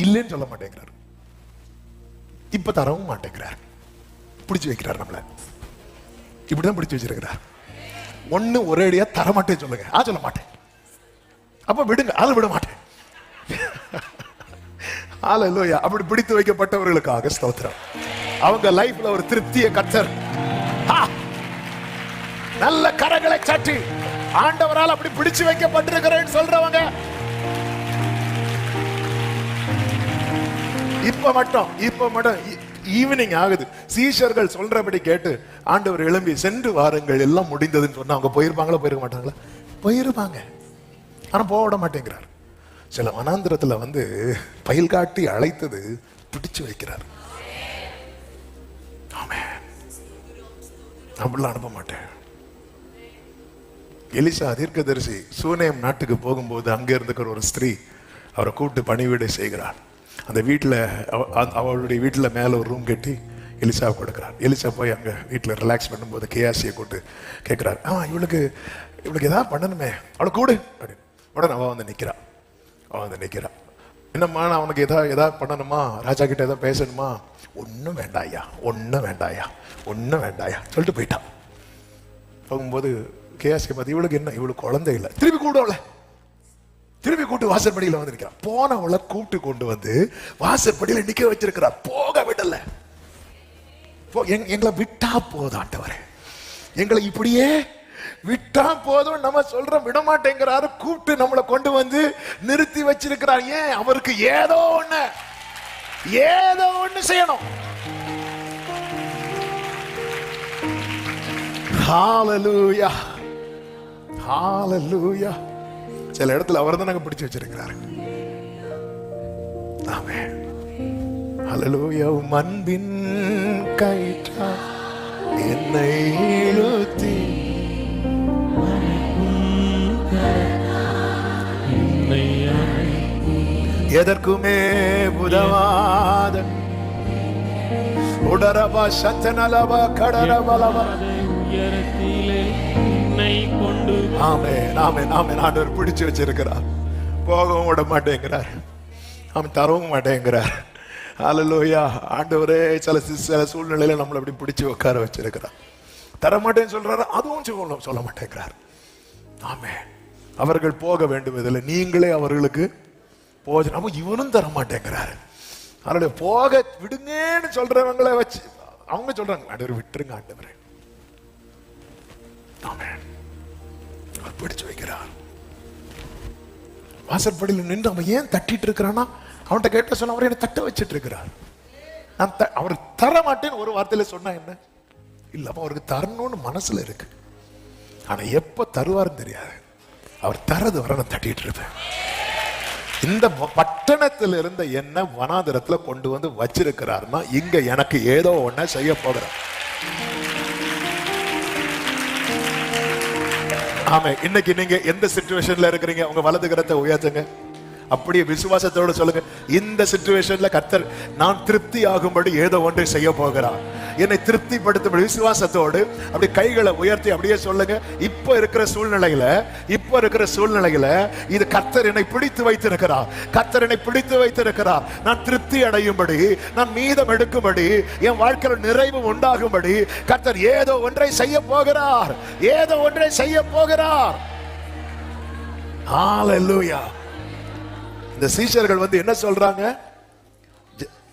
இல்லைன்னு சொல்ல மாட்டேங்கிறார், இப்ப தரவும் மாட்டேங்கிறார், பிடிச்சு வைக்கிறார் நம்மள. இப்படிதான் பிடிச்சு வச்சிருக்கிறார். ஒண்ணு ஒரேடியா தர மாட்டேன்னு சொல்லுங்க, சொல்ல மாட்டேன், அப்ப விடுங்க, அதை விட மாட்டேன். ஹல்லேலூயா. அப்படி பிடித்து வைக்கப்பட்டவர்களுக்காக ஸ்தோத்திரம். அவங்க லைஃப்ல ஒரு திருப்தியை கர்த்தர் நல்ல கரங்களை சாட்டி ஆண்டவரால் அப்படி பிடிச்சு வைக்கப்பட்டிருக்கிறேன்னு சொல்றவங்க இப்ப மட்டும் ஈவினிங் ஆகுது, சீஷர்கள் சொல்றபடி கேட்டு ஆண்டவர் எழும்பி சென்று வாருங்கள் எல்லாம் முடிந்ததுன்னு சொன்னா அவங்க போயிருப்பாங்களா, போயிருக்க மாட்டாங்களா? போயிருப்பாங்க. ஆனா போக விட மாட்டேங்கிறார். சில வனாந்திரத்துல வந்து பயில் காட்டி அழைத்தது பிடிச்சு வைக்கிறார். ஆமென். அப்படிலாம் அனுப்ப மாட்டேன். எலிசா தீர்க்கதரிசி சூனேம் நாட்டுக்கு போகும்போது அங்க இருந்துக்கிற ஒரு ஸ்திரீ அவரை கூப்பிட்டு பணிவிடை செய்கிறார். அந்த வீட்டில் அவளுடைய வீட்டில் மேலே ஒரு ரூம் கட்டி எலிசா கொடுக்குறார். எலிசா போய் அங்கே வீட்டில் ரிலாக்ஸ் பண்ணும்போது கேயாசியை கூப்பிட்டு கேட்குறாரு, இவளுக்கு ஏதாவது பண்ணணுமே, அவளை கூடு அப்படின்னு. உடனே அவள் வந்து நிற்கிறா. என்னம்மா, நான் அவனுக்கு எதாவது பண்ணணுமா, ராஜா கிட்ட ஏதாவது பேசணுமா? ஒன்றும் வேண்டாயா சொல்லிட்டு போயிட்டான். போகும்போது கேஎஸ்கே பார்த்து, இவளுக்கு என்ன, இவளுக்கு குழந்தை இல்லை, திருப்பி கூட்டு வாசற்படியில் வந்து நிற்கிறான். போனவளை கூப்பிட்டு கொண்டு வந்து வாசற்படியில் நிற்க வச்சிருக்கிறார். போக விடல. எங்களை விட்டா போதும் ஆண்டவரே, எங்களை இப்படியே விட்டா போதும் நம்ம சொல்றோம், விட மாட்டேங்கிறாரு. கூப்பிட்டு நம்மளை கொண்டு வந்து நிறுத்தி வச்சிருக்கிறார். ஏன்? அவருக்கு ஏதோ ஒண்ணு செய்யணும். ஹல்லேலூயா, ஹல்லேலூயா. சில இடத்துல அவர் தான் நாங்க பிடிச்சு வச்சிருக்கிறாரு. ஆமென். ஹல்லேலூயா. அன்பின் கயிற்றா என்னை இழுத்தி எதற்குமே புதவாத உடரபா சத்தனலபா கடரபலபா உயரத்திலே என்னை கொண்டு. ஆமென், ஆமென், ஆமென். ஆண்டவர் பிடிச்சு வச்சிருக்கிறார், போகவும் விட மாட்டேங்கிறார். அவன் தரவும் மாட்டேங்கிறார். ஹல்லேலூயா. ஆண்டவரே சில சூழ்நிலையில நம்மளை அப்படி பிடிச்சு உட்கார வச்சிருக்கிறார். தரமாட்டேன்னு சொல்றாரு, அதுவும் சொல்ல மாட்டேங்கிறார். ஆமென். அவர்கள் போக வேண்டும், இதில் நீங்களே அவர்களுக்கு போஜனம். அப்போ இவனும் தர மாட்டேங்கிறாரு. அதனால போக விடுங்கன்னு சொல்றவங்களை வச்சு அவங்க சொல்றாங்க, ஆண்டவர் விட்டுருங்க ஆண்டவரே. ஆமென். அவர் பிடிச்சு வைக்கிறார். வாசற்படியில் நின்று அவன் ஏன் தட்டிட்டு இருக்கிறான்னா, அவன்கிட்ட கேட்ட சொன்ன அவர் என்ன தட்ட வச்சிட்டு இருக்கிறார். அவர் தர மாட்டேன்னு ஒரு வார்த்தையில சொன்னா என்ன இல்ல, அப்ப அவருக்கு தரணும்னு மனசுல இருக்கு. ஆனா எப்ப தருவாருன்னு தெரியாது. அவர் தரது வர நான் தட்டிட்டு இருப்பேன். இந்த பட்டணத்தில் இருந்த என்ன வனாந்தரத்துல கொண்டு வந்து வச்சிருக்கிறாருன்னா, இங்க எனக்கு ஏதோ ஒன்ன செய்ய போகிறார். ஆமா. இன்னைக்கு நீங்க எந்த சிச்சுவேஷன்ல இருக்கிறீங்க? உங்க வலது கரத்தை உயர்த்துங்க. அப்படியே விசுவாசத்தோடு சொல்லுங்க, இந்த சிச்சுவேஷன்ல கர்த்தர் நான் திருப்தி ஆகும்படி ஏதோ ஒன்றை செய்ய போகிறார். என்னை திருப்திப்படுத்தும் விசுவாசத்தோடு அப்படி கைகளை உயர்த்தி அப்படியே சொல்லுங்க. இப்ப இருக்கிற சூழ்நிலையில இது கர்த்தர் என்னை பிடித்து வைத்திருக்கிறார். கர்த்தர் என்னை பிடித்து வைத்திருக்கிறார். நான் திருப்தி அடையும்படி, நான் மீதம் எடுக்கும்படி, என் வாழ்க்கையில் நிறைவு உண்டாகும்படி கர்த்தர் ஏதோ ஒன்றை செய்ய போகிறார். ஏதோ ஒன்றை செய்ய போகிறார். ஹல்லேலூயா. இந்த சீஷர்கள் வந்து என்ன சொல்றாங்க?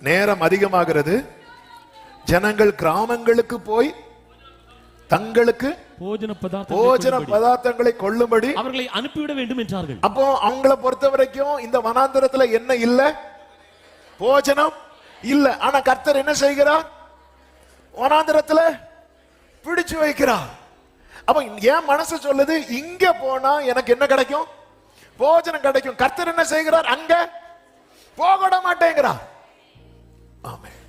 நேரம் அதிகமாகிறது, ஜனங்கள் கிராமங்களுக்கு போய் தங்களுக்கு போஜன பதார்த்தங்களை கொள்ளும்படி அவர்களை அனுப்பிவிட வேண்டும் என்றார்கள். அப்போ அவங்களை பொறுத்த வரைக்கும் இந்த வனாந்தரத்துல என்ன இல்ல? போஜனம் இல்ல. ஆனா கர்த்தர் என்ன செய்கிறார்? வனாந்தரத்துல பிடிச்சு வைக்கிறார். அப்ப என் மனசு சொல்லுது, இங்க போனா எனக்கு என்ன கிடைக்கும்? போஜனம் கிடைக்கும். கர்த்தர் என்ன செய்கிறார்? அங்க போக மாட்டேங்கிறார். ஆமென்.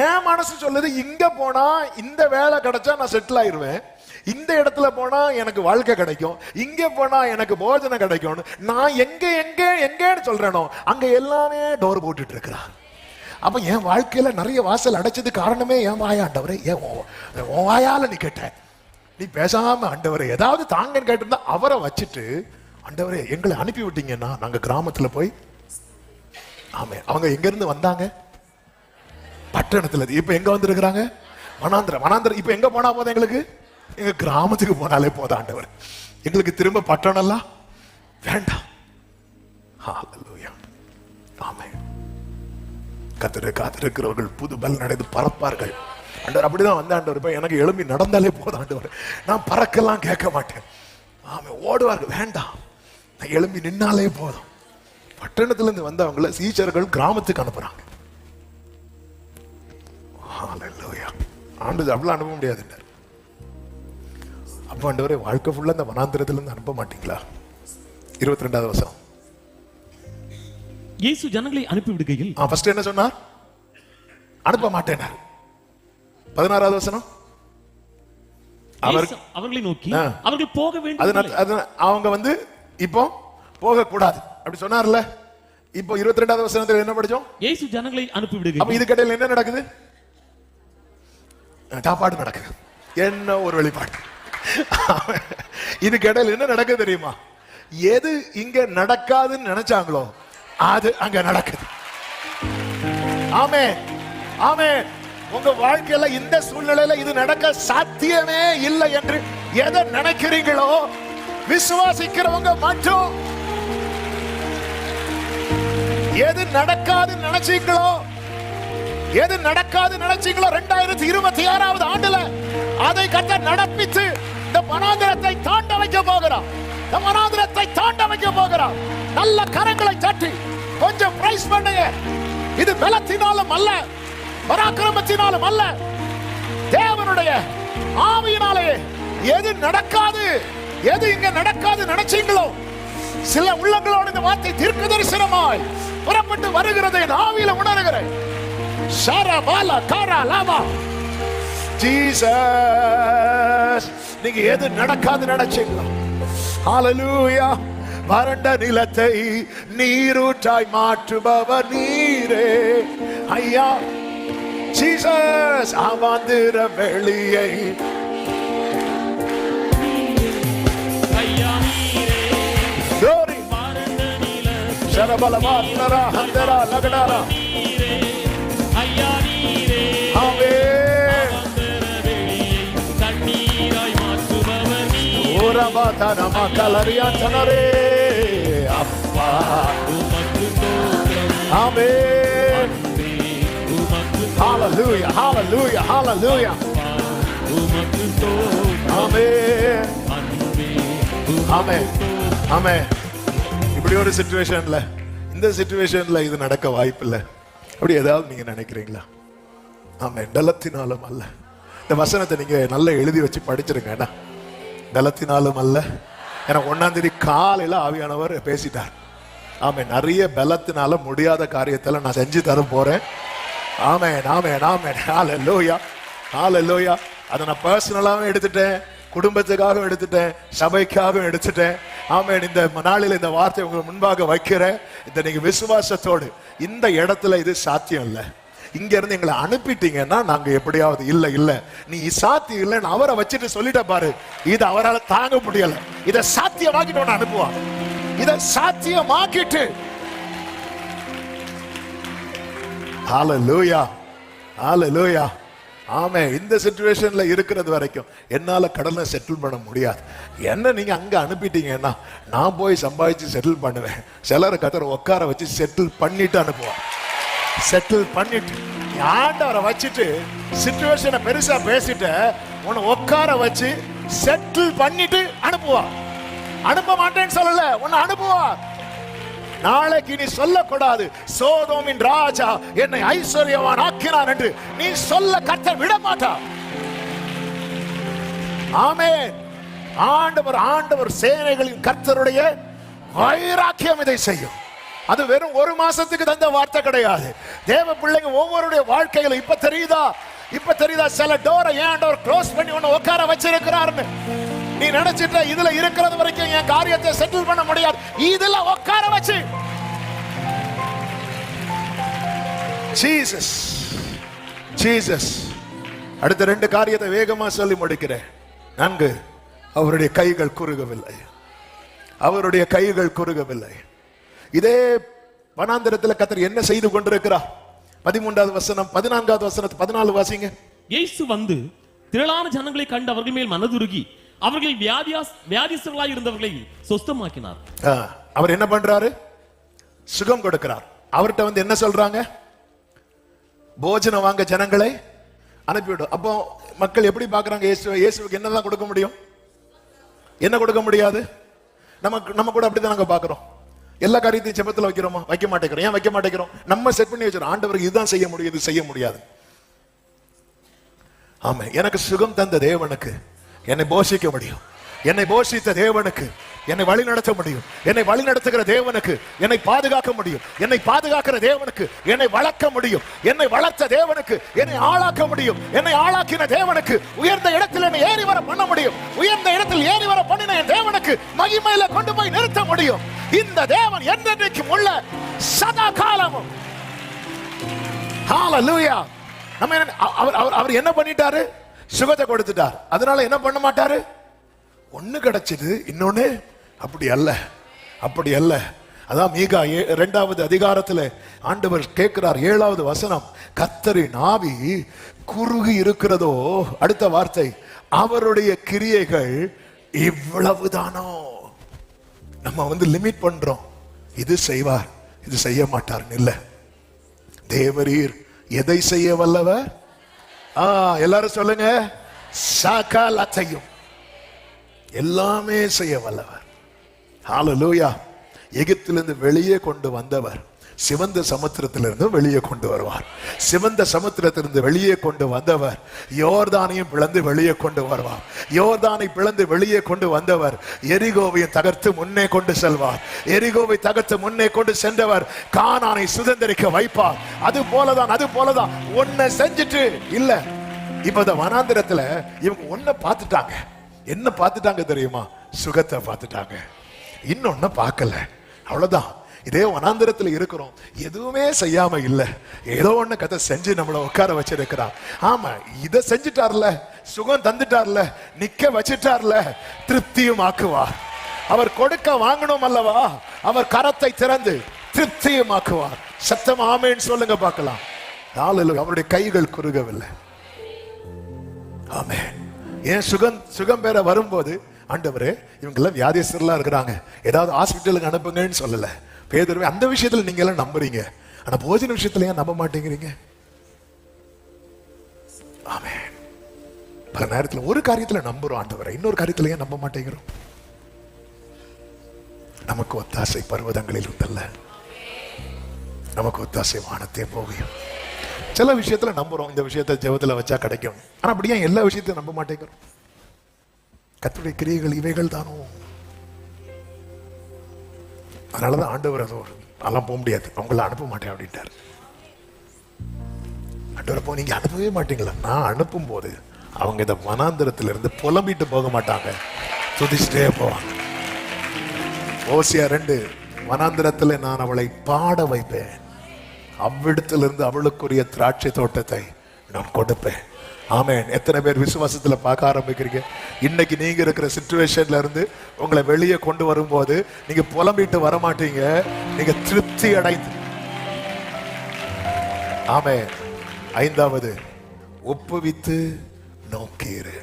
என் மனசு சொல்லுது, இங்க போனா இந்த வேலை கிடைச்சா நான் செட்டில் ஆயிருவேன், இந்த இடத்துல போனா எனக்கு வாழ்க்கை கிடைக்கும், இங்க போனா எனக்கு போஜனம் கிடைக்கும். நான் எங்க எங்க எங்கன்னு சொல்றேனோ அங்க எல்லாமே டோர் போட்டுட்டு இருக்கிறார். அப்ப என் வாழ்க்கையில நிறைய வாசல் அடைச்சது காரணமே என் வாயாண்டவரே. உன் வாயால நீ கேட்ட, நீ பேசாம ஆண்டவரே ஏதாவது தாங்கன்னு கேட்டிருந்தா அவரை வச்சுட்டு, ஆண்டவரே எங்களை அனுப்பி விட்டீங்கன்னா நாங்க கிராமத்துல போய். ஆமே. அவங்க எங்க இருந்து வந்தாங்க? பட்டணத்துல. இப்ப எங்க வந்திருக்கிறாங்க? வனாந்திரம். இப்ப எங்க போனா போதும்? எங்களுக்கு எங்க கிராமத்துக்கு போனாலே போதும் ஆண்டவர். எங்களுக்கு திரும்ப பட்டணம் எல்லாம் வேண்டாம். ஹல்லேலூயா. ஆமென். கர்த்தரை காத்திருக்கிறவர்கள் புது பலன் அடைந்து பறப்பார்கள். ஆண்டவர் அப்படிதான் வந்த ஆண்டவர். இப்ப எனக்கு எழும்பி நடந்தாலே போதும் ஆண்டவர், நான் பறக்கலாம் கேட்க மாட்டேன். ஆமென். ஓடுவார்கள், வேண்டாம், நான் எழும்பி நின்னாலே போதும். பட்டணத்துல இருந்து வந்தவங்களை சீஷர்கள் கிராமத்துக்கு அனுப்புறாங்க. ஹல்லேலூயா. ஆண்டவர் அப்படிலாம் அனுப்ப முடியாது. அப்ப ஆண்டவரே வாழ்க்கை ஃபுல்லா இந்த வனாந்திரத்துல இருந்து அனுப்ப மாட்டீங்களா? 22வது வசனம். இயேசு ஜனங்களை அனுப்பி விடுகையில் ஃபர்ஸ்ட் என்ன சொன்னார்? அனுப்ப மாட்டேனார். 16வது வசனம். அவர்களை நோக்கி அவர்கள் போக வேண்டும். அவங்க வந்து இப்போ போக கூடாது அப்படி சொன்னார்ல. இப்போ 22வது வசனத்துல என்ன படிச்சோம்? இயேசு ஜனங்களை அனுப்பி விடுகையில். அப்ப இதுக்கு இடையில என்ன நடக்குது? சாப்பாடு நடக்குது. என்ன ஒரு வெளிப்பாடு! இதுக்கு இடையில என்ன நடக்குது தெரியுமா? எது இங்க நடக்காதுன்னு நினைச்சாங்களோ அது அங்க நடக்குது. ஆமென். ஆமென். உங்க வாழ்க்கையில இந்த சூழ்நிலையில இது நடக்க சாத்தியமே இல்லை என்று எதை நினைக்கிறீங்களோ, விசுவாசிக்கிறவங்க மட்டும் எது நடக்காதுன்னு நினைச்சீங்களோ, 2026வது ஆண்டுல அதை கர்த்தர் நடப்பித்து இந்த வனாந்திரத்தை தாண்ட வைக்க போகிறார். இந்த வனாந்திரத்தை தாண்ட வைக்க போகிறார். நல்ல கரங்களை தட்டி கொஞ்சம் பிரைஸ் பண்ணுங்க. இது பலத்தினாலும் அல்ல, பராக்கிரமத்தினாலும் அல்ல, தேவனுடைய ஆவியினாலே. எது நடக்காது, எது இங்க நடக்காது நினைச்சீங்களோ, சில உள்ளங்களோடு இந்த வார்த்தை தீர்க்க தரிசனமாய் புறப்பட்டு வருகிறதை ஆவியில உணர்கிறேன். ஷரபாலா காரா லாமா ஜீசஸ். நீங்க எது நடக்காது நினைச்சீங்களோ, ஹல்லேலூயா. வறண்ட நிலத்தை நீரூற்றாய் மாற்றுபவர் நீரே ஐயா. ஜீசஸ். அவாந்திர வெளியை ஷரபலமா துலரா ஹந்தரா லகடாரா நீரே ஐயா நீரே ஆமென் கண்ணீராய் மாற்றுபவர் நீரே ஓரபா தனமா கலரியா தனரே அப்பா உமக்கு ஸ்தோத்திரம் ஆமென் உமக்கு ஹalleluya hallelujah hallelujah உமக்கு ஸ்தோத்திரம் ஆமென் அன்பே ஆமென் ஆமென் இப்படி ஒரு சிச்சுவேஷன்ல இந்த சிச்சுவேஷன்ல இது நடக்க வாய்ப்பில்லை அப்படி ஏதாவது நீங்க நினைக்கிறீங்களா ஆமென் பலத்தினாலும் அல்ல இந்த வசனத்தை நீங்க நல்லா எழுதி வச்சு படிச்சிருங்க பலத்தினாலும் அல்ல ஏன்னா 1ஆம் தேதி காலையில ஆவியானவர் பேசிட்டார் ஆமென் நிறைய பலத்தினால முடியாத காரியத்தை நான் செஞ்சு தர போறேன் ஆமென் ஆமென் ஆமென் ஹalleluya ஹalleluya அதை நான் பர்சனலாவும் எடுத்துட்டேன் குடும்பத்துக்காக எடுத்துட்டேன் சபைக்காக எடுத்துட்டேன் ஆமென் இந்த நாளில் இந்த வார்த்தை உங்களுக்கு முன்பாக வைக்கிறேன் இந்த நீங்க விசுவாசத்தோடு இந்த இடத்துல இது சாத்தியம் இல்லை இங்க இருந்து எங்களை அனுப்பிட்டீங்கன்னா நாங்க எப்படியாவது இல்ல இல்ல நீ சாத்தியம் இல்லைன்னு அவரை வச்சுட்டு சொல்லிட்ட பாரு இது அவரால் தாங்க முடியல இதை சாத்தியமாக்கிட்டு அனுப்புவான் இதை சாத்தியமாக்கிட்டு ஹalleluya ஹalleluya ஆமே இந்த சிச்சுவேஷன்ல இருக்கிறது வரைக்கும் என்னால கடனை செட்டில் பண்ண முடியாது என்ன நீங்க அங்க அனுப்பிட்டீங்கன்னா நான் போய் சம்பாதிச்சு செட்டில் பண்ணுவேன் சிலரை கத்தரை உட்கார வச்சு செட்டில் பண்ணிட்டு அனுப்புவான் செட்டில் பண்ணிட்டு ஆண்டவரை வச்சுட்டு சிச்சுவேஷனை பெருசா பேசிட்டு உன்னை உட்கார வச்சு செட்டில் பண்ணிட்டு அனுப்புவா அனுப்ப மாட்டேன்னு சொல்லல உன்னை அனுப்புவா நாளைக்கு நீ சொல்லக்கூடாது சோதோமின் ராஜா என்னை ஐஸ்வர்யவான் ஆக்கினான் என்று நீ சொல்ல கர்த்தர் விட மாட்டார் ஆமென் ஆண்டவர் ஆண்டவர் சேனைகளின் கர்த்தருடைய வைராக்கியம் இதை செய்யும் அது வெறும் ஒரு மாசத்துக்கு தந்த வார்த்தை கிடையாது தேவ பிள்ளைங்க ஒவ்வொருடைய வாழ்க்கையில இப்ப தெரியுதா சில டோரை ஏன் டோர் க்ளோஸ் பண்ணி ஒன்னு உட்கார வச்சிருக்கிறாருன்னு நீ நினைச்சிட்ட இதுல இருக்கிறது வரைக்கும் என் காரியத்தை செட்டில் பண்ண முடியாது இதுல உட்கார வச்சு ஜீசஸ் ஜீசஸ் அடுத்த 2 காரியத்தை வேகமா சொல்லி முடிக்கிறேன் நன்கு அவருடைய கைகள் குறுகவில்லை அவருடைய கைகள் குறுகவில்லை இதே வனாந்திரத்தில் கர்த்தர் என்ன செய்து கொண்டிருக்கிறார் 13வது வசனம் 14வது வசனத்தை 14 வாசிங்க இயேசு வந்து திரளான ஜனங்களை கண்டு அவர்கள் மேல் மனதுருகி அவர்கள் வியாதிஸ்தர்களாய் இருந்தவர்களை சொஸ்தமாக்கினார் அவர் என்ன பண்றாரு சுகம் கொடுக்கிறார் அவர்கிட்ட வந்து என்ன சொல்றாங்க போஜனம் வாங்க ஜனங்களை அனுப்பிவிடும் அப்போ மக்கள் எப்படி பாக்குறாங்க இயேசுவுக்கு என்னதான் கொடுக்க முடியும் என்ன கொடுக்க முடியாது நம்ம கூட அப்படிதான் நாங்க பாக்குறோம் எல்லா காரியத்தையும் ஜெபத்துல வைக்கிறோமா வைக்க மாட்டேங்கிறோம் ஏன் வைக்க மாட்டேங்கிறோம் நம்ம செட் பண்ணி வச்சிரோம் ஆண்டவருக்கு இதுதான் செய்ய முடியும் இது செய்ய முடியாது ஆமா எனக்கு சுகம் தந்த தேவனுக்கு என்னை போஷிக்க முடியும் என்னை போஷித்த தேவனுக்கு என்னை வழி நடத்த முடியும் என்னை வழி நடத்துகிற தேவனுக்கு என்னை பாதுகாக்க முடியும் என்னை பாதுகாக்கிற தேவனுக்கு என்னை வளர்க்க முடியும் என்னை வளர்த்த தேவனுக்கு என்னை ஆளாக்க முடியும் என்னை ஆளாக்கின தேவனுக்கு உயர்ந்த இடத்தில் என்னை ஏறி வர பண்ண முடியும் உயர்ந்த இடத்தில் ஏறி வர பண்ணின என் தேவனுக்கு மகிமையில கொண்டு போய் நிறுத்த முடியும் இந்த தேவன் என்றென்றைக்கும் உள்ள சதா காலமும் ஹalleluya நம்ம அவர் என்ன பண்ணிட்டாரு சுகத்தை கொடுத்துட்டார் அதனால என்ன பண்ண மாட்டாரு ஒண்ணு கிடைச்சது இன்னொன்னு அப்படி அல்ல அதான் மீகா 2வது அதிகாரத்துல ஆண்டவர் கேட்கிறார் 7வது வசனம் கர்த்தரின் ஆவி குறுகி இருக்கிறதோ அடுத்த வார்த்தை அவருடைய கிரியைகள் இவ்வளவுதானோ நம்ம வந்து லிமிட் பண்றோம் இது செய்வார் இது செய்ய மாட்டார்னு இல்ல தேவரீர் எதை செய்ய வல்லவர் எல்லாரும் சொல்லுங்க சகலத்தையும் எல்லாமே செய்ய வல்லவர் ஹalleluya எகிப்திலிருந்து வெளியே கொண்டு வந்தவர் சிவந்த சமுத்திரத்திலிருந்து வெளியே கொண்டு வருவார் சிவந்த சமுத்திரத்திலிருந்து வெளியே கொண்டு வந்தவர் யோர்தானையும் பிளந்து வெளியே கொண்டு வருவார் யோர்தானை பிளந்து வெளியே கொண்டு வந்தவர் எரிகோவையும் தகர்த்து முன்னே கொண்டு செல்வார் எரிகோவை தகர்த்து முன்னே கொண்டு சென்றவர் கானானை சுதந்திரிக்க வைப்பார் அது போலதான் ஒன்ன செஞ்சுட்டு இல்ல இப்ப இந்த வனாந்திரத்துல இவங்க ஒன்ன பார்த்துட்டாங்க என்ன பார்த்துட்டாங்க தெரியுமா சுகத்தை பார்த்துட்டாங்க இன்னொன்னு பார்க்கல அவ்வளவுதான் இதே வனாந்திரத்துல இருக்கிறோம் எதுவுமே செய்யாம இல்ல ஏதோ ஒண்ணு கதை செஞ்சு நம்மள உட்கார வச்சிருக்கிறான் ஆமா இத செஞ்சுட்டார்ல சுகம் தந்துட்டார்ல நிக்க வச்சிட்டார்ல திருப்தியும் ஆக்குவார் அவர் கொடுக்க வாங்கணும் அல்லவா அவர் கரத்தை திறந்து திருப்தியமாக்குவார். சத்தம் ஆமென் சொல்லுங்க பார்க்கலாம். ஹalleluya. அவருடைய கைகள் குறுகவில்லை. ஆமென். ஏன் சுகம் பெற வரும்போது ஆண்டவரே இவங்கெல்லாம் வியாதிஸ்தர்களா இருக்கிறாங்க, ஏதாவது ஹாஸ்பிட்டலுக்கு அனுப்புங்கன்னு சொல்லல. பேதுருவே அந்த விஷயத்துல நீங்க எல்லாம் நம்புறீங்க, ஆனா போஜன விஷயத்துல ஏன் நம்ப மாட்டேங்கிறீங்க? ஆமென். பல நேரத்தில் ஒரு காரியத்துல நம்புறோம் ஆண்டவரை, இன்னொரு காரியத்துல ஏன் நம்ப மாட்டேங்கிறோம்? நமக்கு ஒத்தாசை பர்வதங்களில் இருந்தல்ல, நமக்கு ஒத்தாசை வானத்தே போகும். சில விஷயத்துல நம்புறோம், இந்த விஷயத்தை ஜெபத்துல வச்சா கிடைக்கும், ஆனா அப்படியே எல்லா விஷயத்தையும் நம்ப மாட்டேங்கிறோம். கர்த்தருடைய கிரியைகள் இவைகள் தானோ. அதனாலதான் ஆண்டவர் அதெல்லாம் போக முடியாது, அவங்கள அனுப்ப மாட்டேன் அப்படின்ட்டார். ஆண்டவர் போ, நீங்க அனுப்பவே மாட்டீங்களா? நான் அனுப்பும் போது அவங்க இந்த வனாந்திரத்திலிருந்து புலம்பிட்டு போக மாட்டாங்க, துதிச்சுட்டே போவாங்க. ஓசியா 2, வனாந்திரத்தில் நான் அவளை பாட வைப்பேன், அவ்விடத்திலிருந்து அவளுக்குரிய திராட்சை தோட்டத்தை நான் கொடுப்பேன். ஆமென். எத்தனை பேர் விசுவாசத்துல பார்க்க ஆரம்பிக்கிறீங்க? இன்னைக்கு நீங்க இருக்கிற சிச்சுவேஷன்ல இருந்து உங்களை வெளியே கொண்டு வரும்போது நீங்க புலம்பிட்டு வரமாட்டீங்க, நீங்க திருப்தி அடைந்து. ஆமென். 5வது, ஒப்புவித்து நோக்கீரு.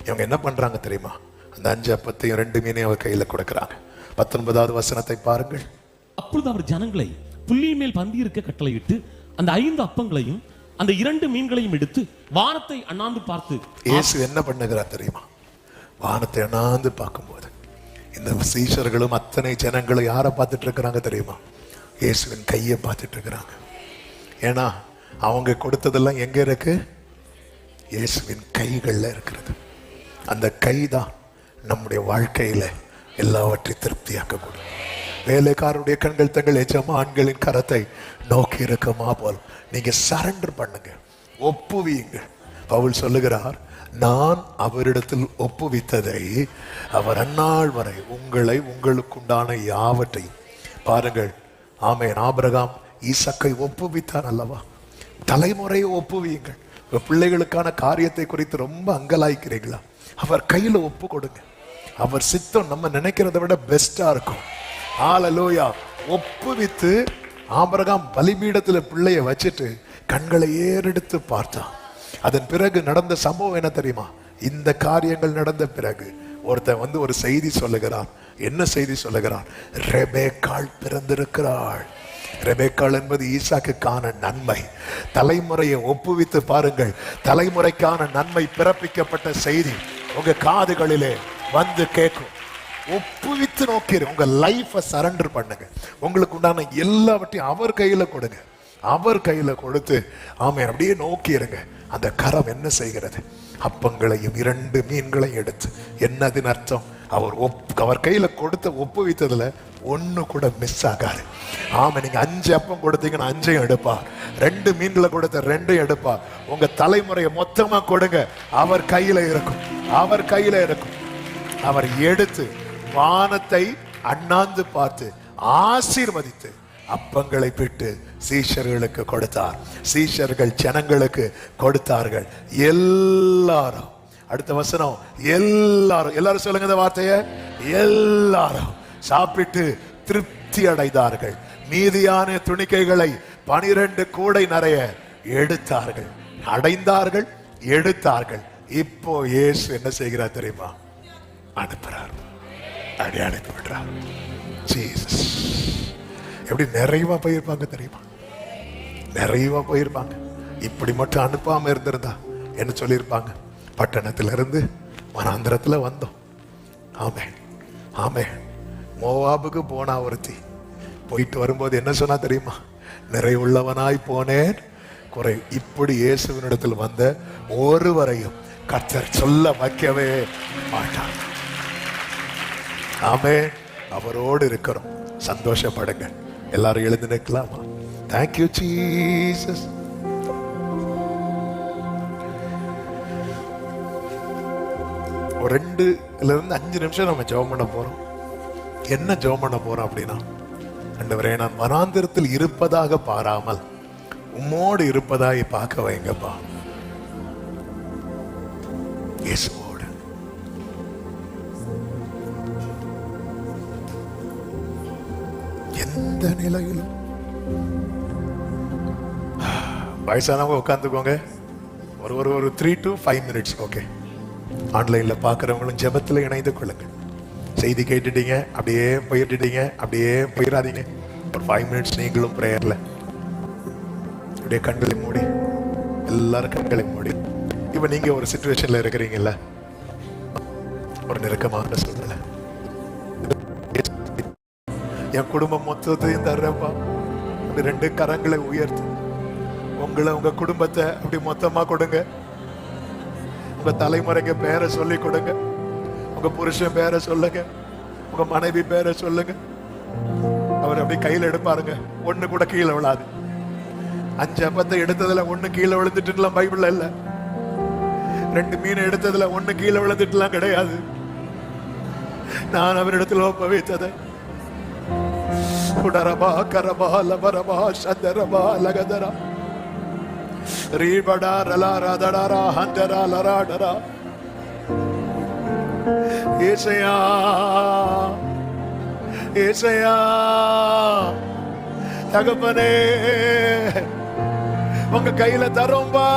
இவங்க என்ன பண்றாங்க தெரியுமா? அந்த 5 அப்பத்தையும் 2 மீனையும் அவர் கையில கொடுக்கிறாங்க. 19வது வசனத்தை பாருங்கள். அப்பொழுது அவர் ஜனங்களை புல்லின் மேல் பந்தி இருக்க கட்டளையிட்டு அந்த 5 அப்பங்களையும் அந்த 2 மீன்களையும் எடுத்து வானத்தை அண்ணாந்து பார்த்து. இயேசு என்ன பண்ணுகிறார் தெரியுமா? வானத்தை அண்ணாந்து பார்க்கும்போது இந்த சீஷர்களும் அத்தனை ஜனங்களும் யாரை பார்த்துட்டு இருக்கிறாங்க தெரியுமா? இயேசுவின் கையை பார்த்துட்டு இருக்கிறாங்க. ஏன்னா அவங்க கொடுத்ததெல்லாம் எங்க இருக்கு? இயேசுவின் கைகள்ல இருக்கிறது. அந்த கைதான் நம்முடைய வாழ்க்கையில எல்லாவற்றையும் திருப்தியாக்கக்கூடும். வேலைக்காரருடைய கண்கள் தங்கள் எஜமான்களின் கரத்தை நோக்கி இருக்குமா போல் நீங்க சரண்டர் பண்ணுங்க, ஒப்புவீங்க. பவுல் சொல்லுகிறார், நான் அவரிடத்தில் ஒப்புவித்ததை அவர் அந்நாள் வரை உங்களை உங்களுக்குண்டான யாவற்றையும். பாருங்கள், ஆமென். ஆபிரகாம் ஈசாக்கை ஒப்புவித்தார் அல்லவா? தலைமுறையை ஒப்புவீங்கள். பிள்ளைகளுக்கான காரியத்தை குறித்து ரொம்ப அங்கலாய்க்கிறீங்களா? அவர் கையில ஒப்பு கொடுங்க. அவர் சித்தம் நம்ம நினைக்கிறத விட பெஸ்டா இருக்கும். ஹalleluya. ஒப்புவித்து ஆபிரகாம் பலிபீடத்துல பிள்ளைய வச்சுட்டு கண்களை ஏறெடுத்து பார்த்தான். அதன் பிறகு நடந்த சம்பவம் என்ன தெரியுமா? இந்த காரியங்கள் நடந்த பிறகு ஒருத்தன் ஒரு செய்தி சொல்லுகிறான். என்ன செய்தி சொல்லுகிறான்? ரெபேக்காள் பிறந்திருக்கிறாள். ரெபேக்காள் என்பது ஈசாக்குக்கான நன்மை. தலைமுறையை ஒப்புவித்து பாருங்கள், தலைமுறைக்கான நன்மை பிறப்பிக்கப்பட்ட செய்தி உங்க காதுகளிலே வந்து கேட்கும். ஒப்புவித்து நோக்கிரு. உங்க லைஃபை சரண்டர் பண்ணுங்க. உங்களுக்கு உண்டான எல்லாவற்றையும் அவர் கையில கொடுங்க. அவர் கையில கொடுத்து ஆமென் அப்படியே நோக்கி இருங்க. அந்த கரம் என்ன செய்கிறது? அப்பங்களையும் 2 மீன்களையும் எடுத்து. என்னதின் அர்த்தம்? அவர் கையில கொடுத்த ஒப்புவித்ததுல ஒண்ணு கூட மிஸ் ஆகாது. ஆமா, நீங்க 5 அப்பம் கொடுத்தீங்கன்னா 5ஐயும் எடுப்பா. 2 மீன்களை கொடுத்த 2ஐயும் எடுப்பா. உங்க தலைமுறையை மொத்தமா கொடுங்க, அவர் கையில இருக்கும். அவர் கையில இருக்கும். அவர் எடுத்து வானத்தை அண்ணாந்து பார்த்து ஆசீர்வதித்து அப்பங்களை பிட்டு சீஷர்களுக்கு கொடுத்தார். சீஷர்கள் ஜனங்களுக்கு கொடுத்தார்கள். எல்லாரும், அடுத்த வசனம், எல்லாரும் சொல்லுங்க இந்த வார்த்தையை, எல்லாரும் சாப்பிட்டு திருப்தி அடைந்தார்கள். மீதியான துணிக்கைகளை 12 கூடை நிறைய எடுத்தார்கள். அடைந்தார்கள், எடுத்தார்கள். இப்போ இயேசு என்ன செய்கிறார் தெரியுமா? அனுப்புறார். அப்படி அனுப்பி விடுறார். ஜீசஸ் எப்படி நிறைவா போயிருப்பாங்க தெரியுமா? நிறைவா போயிருப்பாங்க. இப்படி மட்டும் அனுப்பாம இருந்திருந்தா என்ன சொல்லியிருப்பாங்க? பட்டணத்திலிருந்து வனாந்திரத்துல வந்தோம். ஆமே ஆமே. மோவாபுக்கு போனா ஒருத்தி போயிட்டு வரும்போது என்ன சொன்னா தெரியுமா? நிறைவுள்ளவனாய் போனேன், குறை. இப்படி இயேசுவினிடத்தில் வந்த ஒருவரையும் கர்த்தர் சொல்ல வைக்கவே மாட்டார். ஆமே. அவரோடு இருக்கிறோம். சந்தோஷப்படுங்க. எல்லாரும் எழுந்து நிற்கலாமா? Thank you Jesus. ஒரு 2லிருந்து 5 நிமிஷம் நம்ம ஜெபம் பண்ண போறோம். என்ன ஜெபம் பண்ண போறோம் அப்படின்னா, ஆண்டவரே, நான் வனாந்திரத்தில் இருப்பதாக பாராமல் உம்மோடு இருப்பதாய் பார்க்க வைங்கப்பா. இயேசுவோடு எந்த நிலையிலும். வயசானவங்க உட்காந்துக்கோங்க. ஒரு 3 to 5 minutes. ஓகே, ஆன்லைன்ல பாக்குறவங்களும் ஜெபத்துல இணைந்து கொள்ளுங்க. செய்தி கேட்டுட்டீங்க, அப்படியே போயிட்டுட்டீங்க, அப்படியே போயிடாதீங்க. ஒரு 5 minutes நீங்களும் பிரேயர்ல அப்படியே கண்களை மூடி, எல்லாரும் கண்களை மூடி. இப்ப நீங்க ஒரு சிச்சுவேஷன்ல இருக்கிறீங்கல்ல, ஒரு நெருக்கமான சூழ்நிலை. என் குடும்பம் மொத்தத்தையும் தர்றப்பா, அப்படி 2 கரங்களை உயர்த்து. உங்களை, உங்க குடும்பத்தை அப்படி மொத்தமா கொடுங்க. உங்க தலைமுறைக்கு பேரை சொல்லி கொடுங்க. உங்க புருஷன் பேரை சொல்லுங்க, உங்க மனைவி பேரை சொல்லுங்க. அவர் அப்படி கையில எடுப்பாருங்க, ஒண்ணு கூட கீழே விழாது. 5 அப்பத்தை எடுத்ததுல 1 கீழே விழுந்துட்டுலாம் பைபிள்ல இல்ல. 2 மீன் எடுத்ததுல 1 கீழே விழுந்துட்டுலாம் கிடையாது. நான் அவரிடத்தில் ஒப்ப வைத்ததை குடரபா கரபா லபரபா சந்தரபா லகதரா ரீபடா ரலா ரதடரா ஹந்தரா லராடரா. ஏசையா ஏசையா தகப்பனே, உங்க கையில தரோம்பா.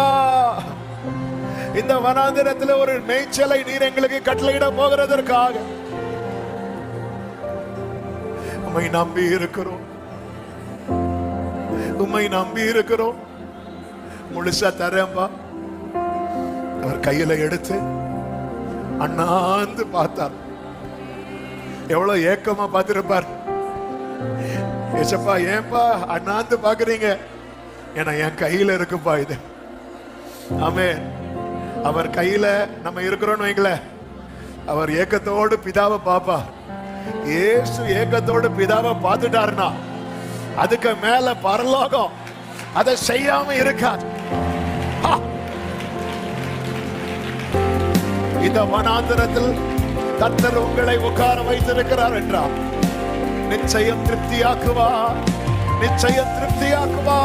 இந்த வனாந்திரத்தில் ஒரு மேய்ச்சலை நீர் எங்களுக்கு கட்டளையிட போகிறதற்காக உம்மை நம்பி இருக்கிறோம். உம்மை நம்பி இருக்கிறோம். முழுசா தரேன்பா. அவர் கையில எடுத்து அண்ணாந்து பார்த்தார். எவ்வளவு ஏக்கமா பார்த்திருப்பார். ஏசப்பா, ஏன்பா அண்ணாந்து பாக்குறீங்க? ஏன்னா என் கையில இருக்குப்பா இது. ஆமென். அவர் கையில நம்ம இருக்கிறோம்னு வைங்கள, அவர் ஏக்கத்தோடு பிதாவை பாப்பா. இயேசு ஏக்கத்தோடு பிதாவை பார்த்துட்டாருன்னா அதுக்கு மேல பரலோகம் அதை செய்யாம இருக்காது. இந்த வனாந்திரத்தில் கர்த்தர் உங்களை உட்கார வைத்திருக்கிறார் என்றால் நிச்சயம் திருப்தியாக்குவா, நிச்சயம் திருப்தியாக்குவா,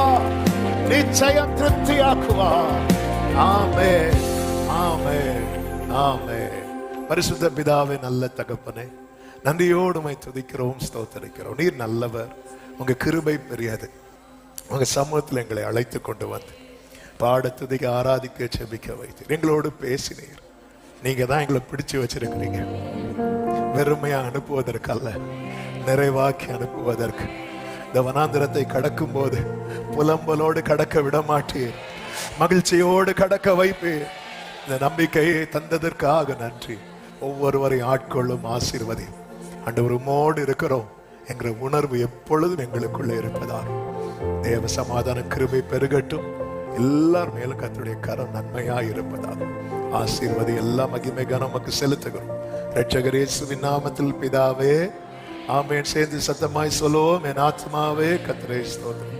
நிச்சயம் திருப்தியாக்குவா. ஆமென், ஆமென், ஆமென். பரிசுத்த பிதாவே, நல்ல தகப்பனே, நன்றியோடு உம்மை துதிக்கிறோம், ஸ்தோத்திரிக்கிறோம். நீர் நல்லவர், உங்க கிருபை பெரியது. உங்க சமூகத்தில் எங்களை அழைத்து கொண்டு வந்து பாட, துதிக்க, ஆராதிக்க, செபிக்க வைத்தீர். எங்களோடு பேசினீர். நீங்க தான் எங்களை பிடிச்சு வச்சிருக்கிறீங்க. வெறுமையா அனுப்புவதற்கு அல்ல, நிறைவாக்கி அனுப்புவதற்கு. இந்த வனாந்திரத்தை கடக்கும் போது புலம்பலோடு கடக்க விட மாட்டீர், மகிழ்ச்சியோடு கடக்க வைப்பீர். இந்த நம்பிக்கையை தந்ததற்காக நன்றி. ஒவ்வொருவரையும் ஆட்கொள்ளும், ஆசீர்வதி. ஆண்டவர் உம்மோடு இருக்கிறோம் என்கிற உணர்வு எப்பொழுதும் எங்களுக்குள்ளே இருப்பதால் தேவ சமாதான கிருபை பெருகட்டும். எல்லார் மேலும் கர்த்தருடைய கரம் நன்மையாய் இருப்பதால் ஆசீர்வதி. எல்லா மகிமை நமக்கு செலுத்துகிறோம் இரட்சகர் இயேசுவின் நாமத்தில் பிதாவே, ஆமென். சேர்ந்து சத்தமாய் சொல்லுவோம். என் ஆத்மாவே கர்த்தரை ஸ்தோத்திரி,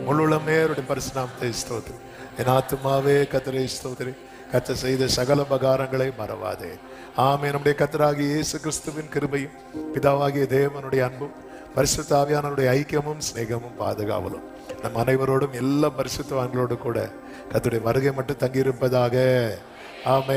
முழுமே அவருடைய பரிசுநாமத்தை ஸ்தோத்திரி. என் ஆத்மாவே கர்த்தரை ஸ்தோத்திரி, கர்த்தர் செய்த சகல உபகாரங்களை மறவாதே. ஆமென். நம்முடைய கர்த்தராகிய இயேசு கிறிஸ்துவின் கிருபையும் பிதாவாகிய தேவனுடைய அன்பும் பரிசுத்த ஆவியானவருடைய ஐக்கியமும் சிநேகமும் பாதுகாவலும் நம் அனைவரோடும் எல்லா பரிசுத்தவான்களோடு கூட கர்த்தருடைய வருகை மட்டும் தங்கியிருப்பதாக. ஆமென்.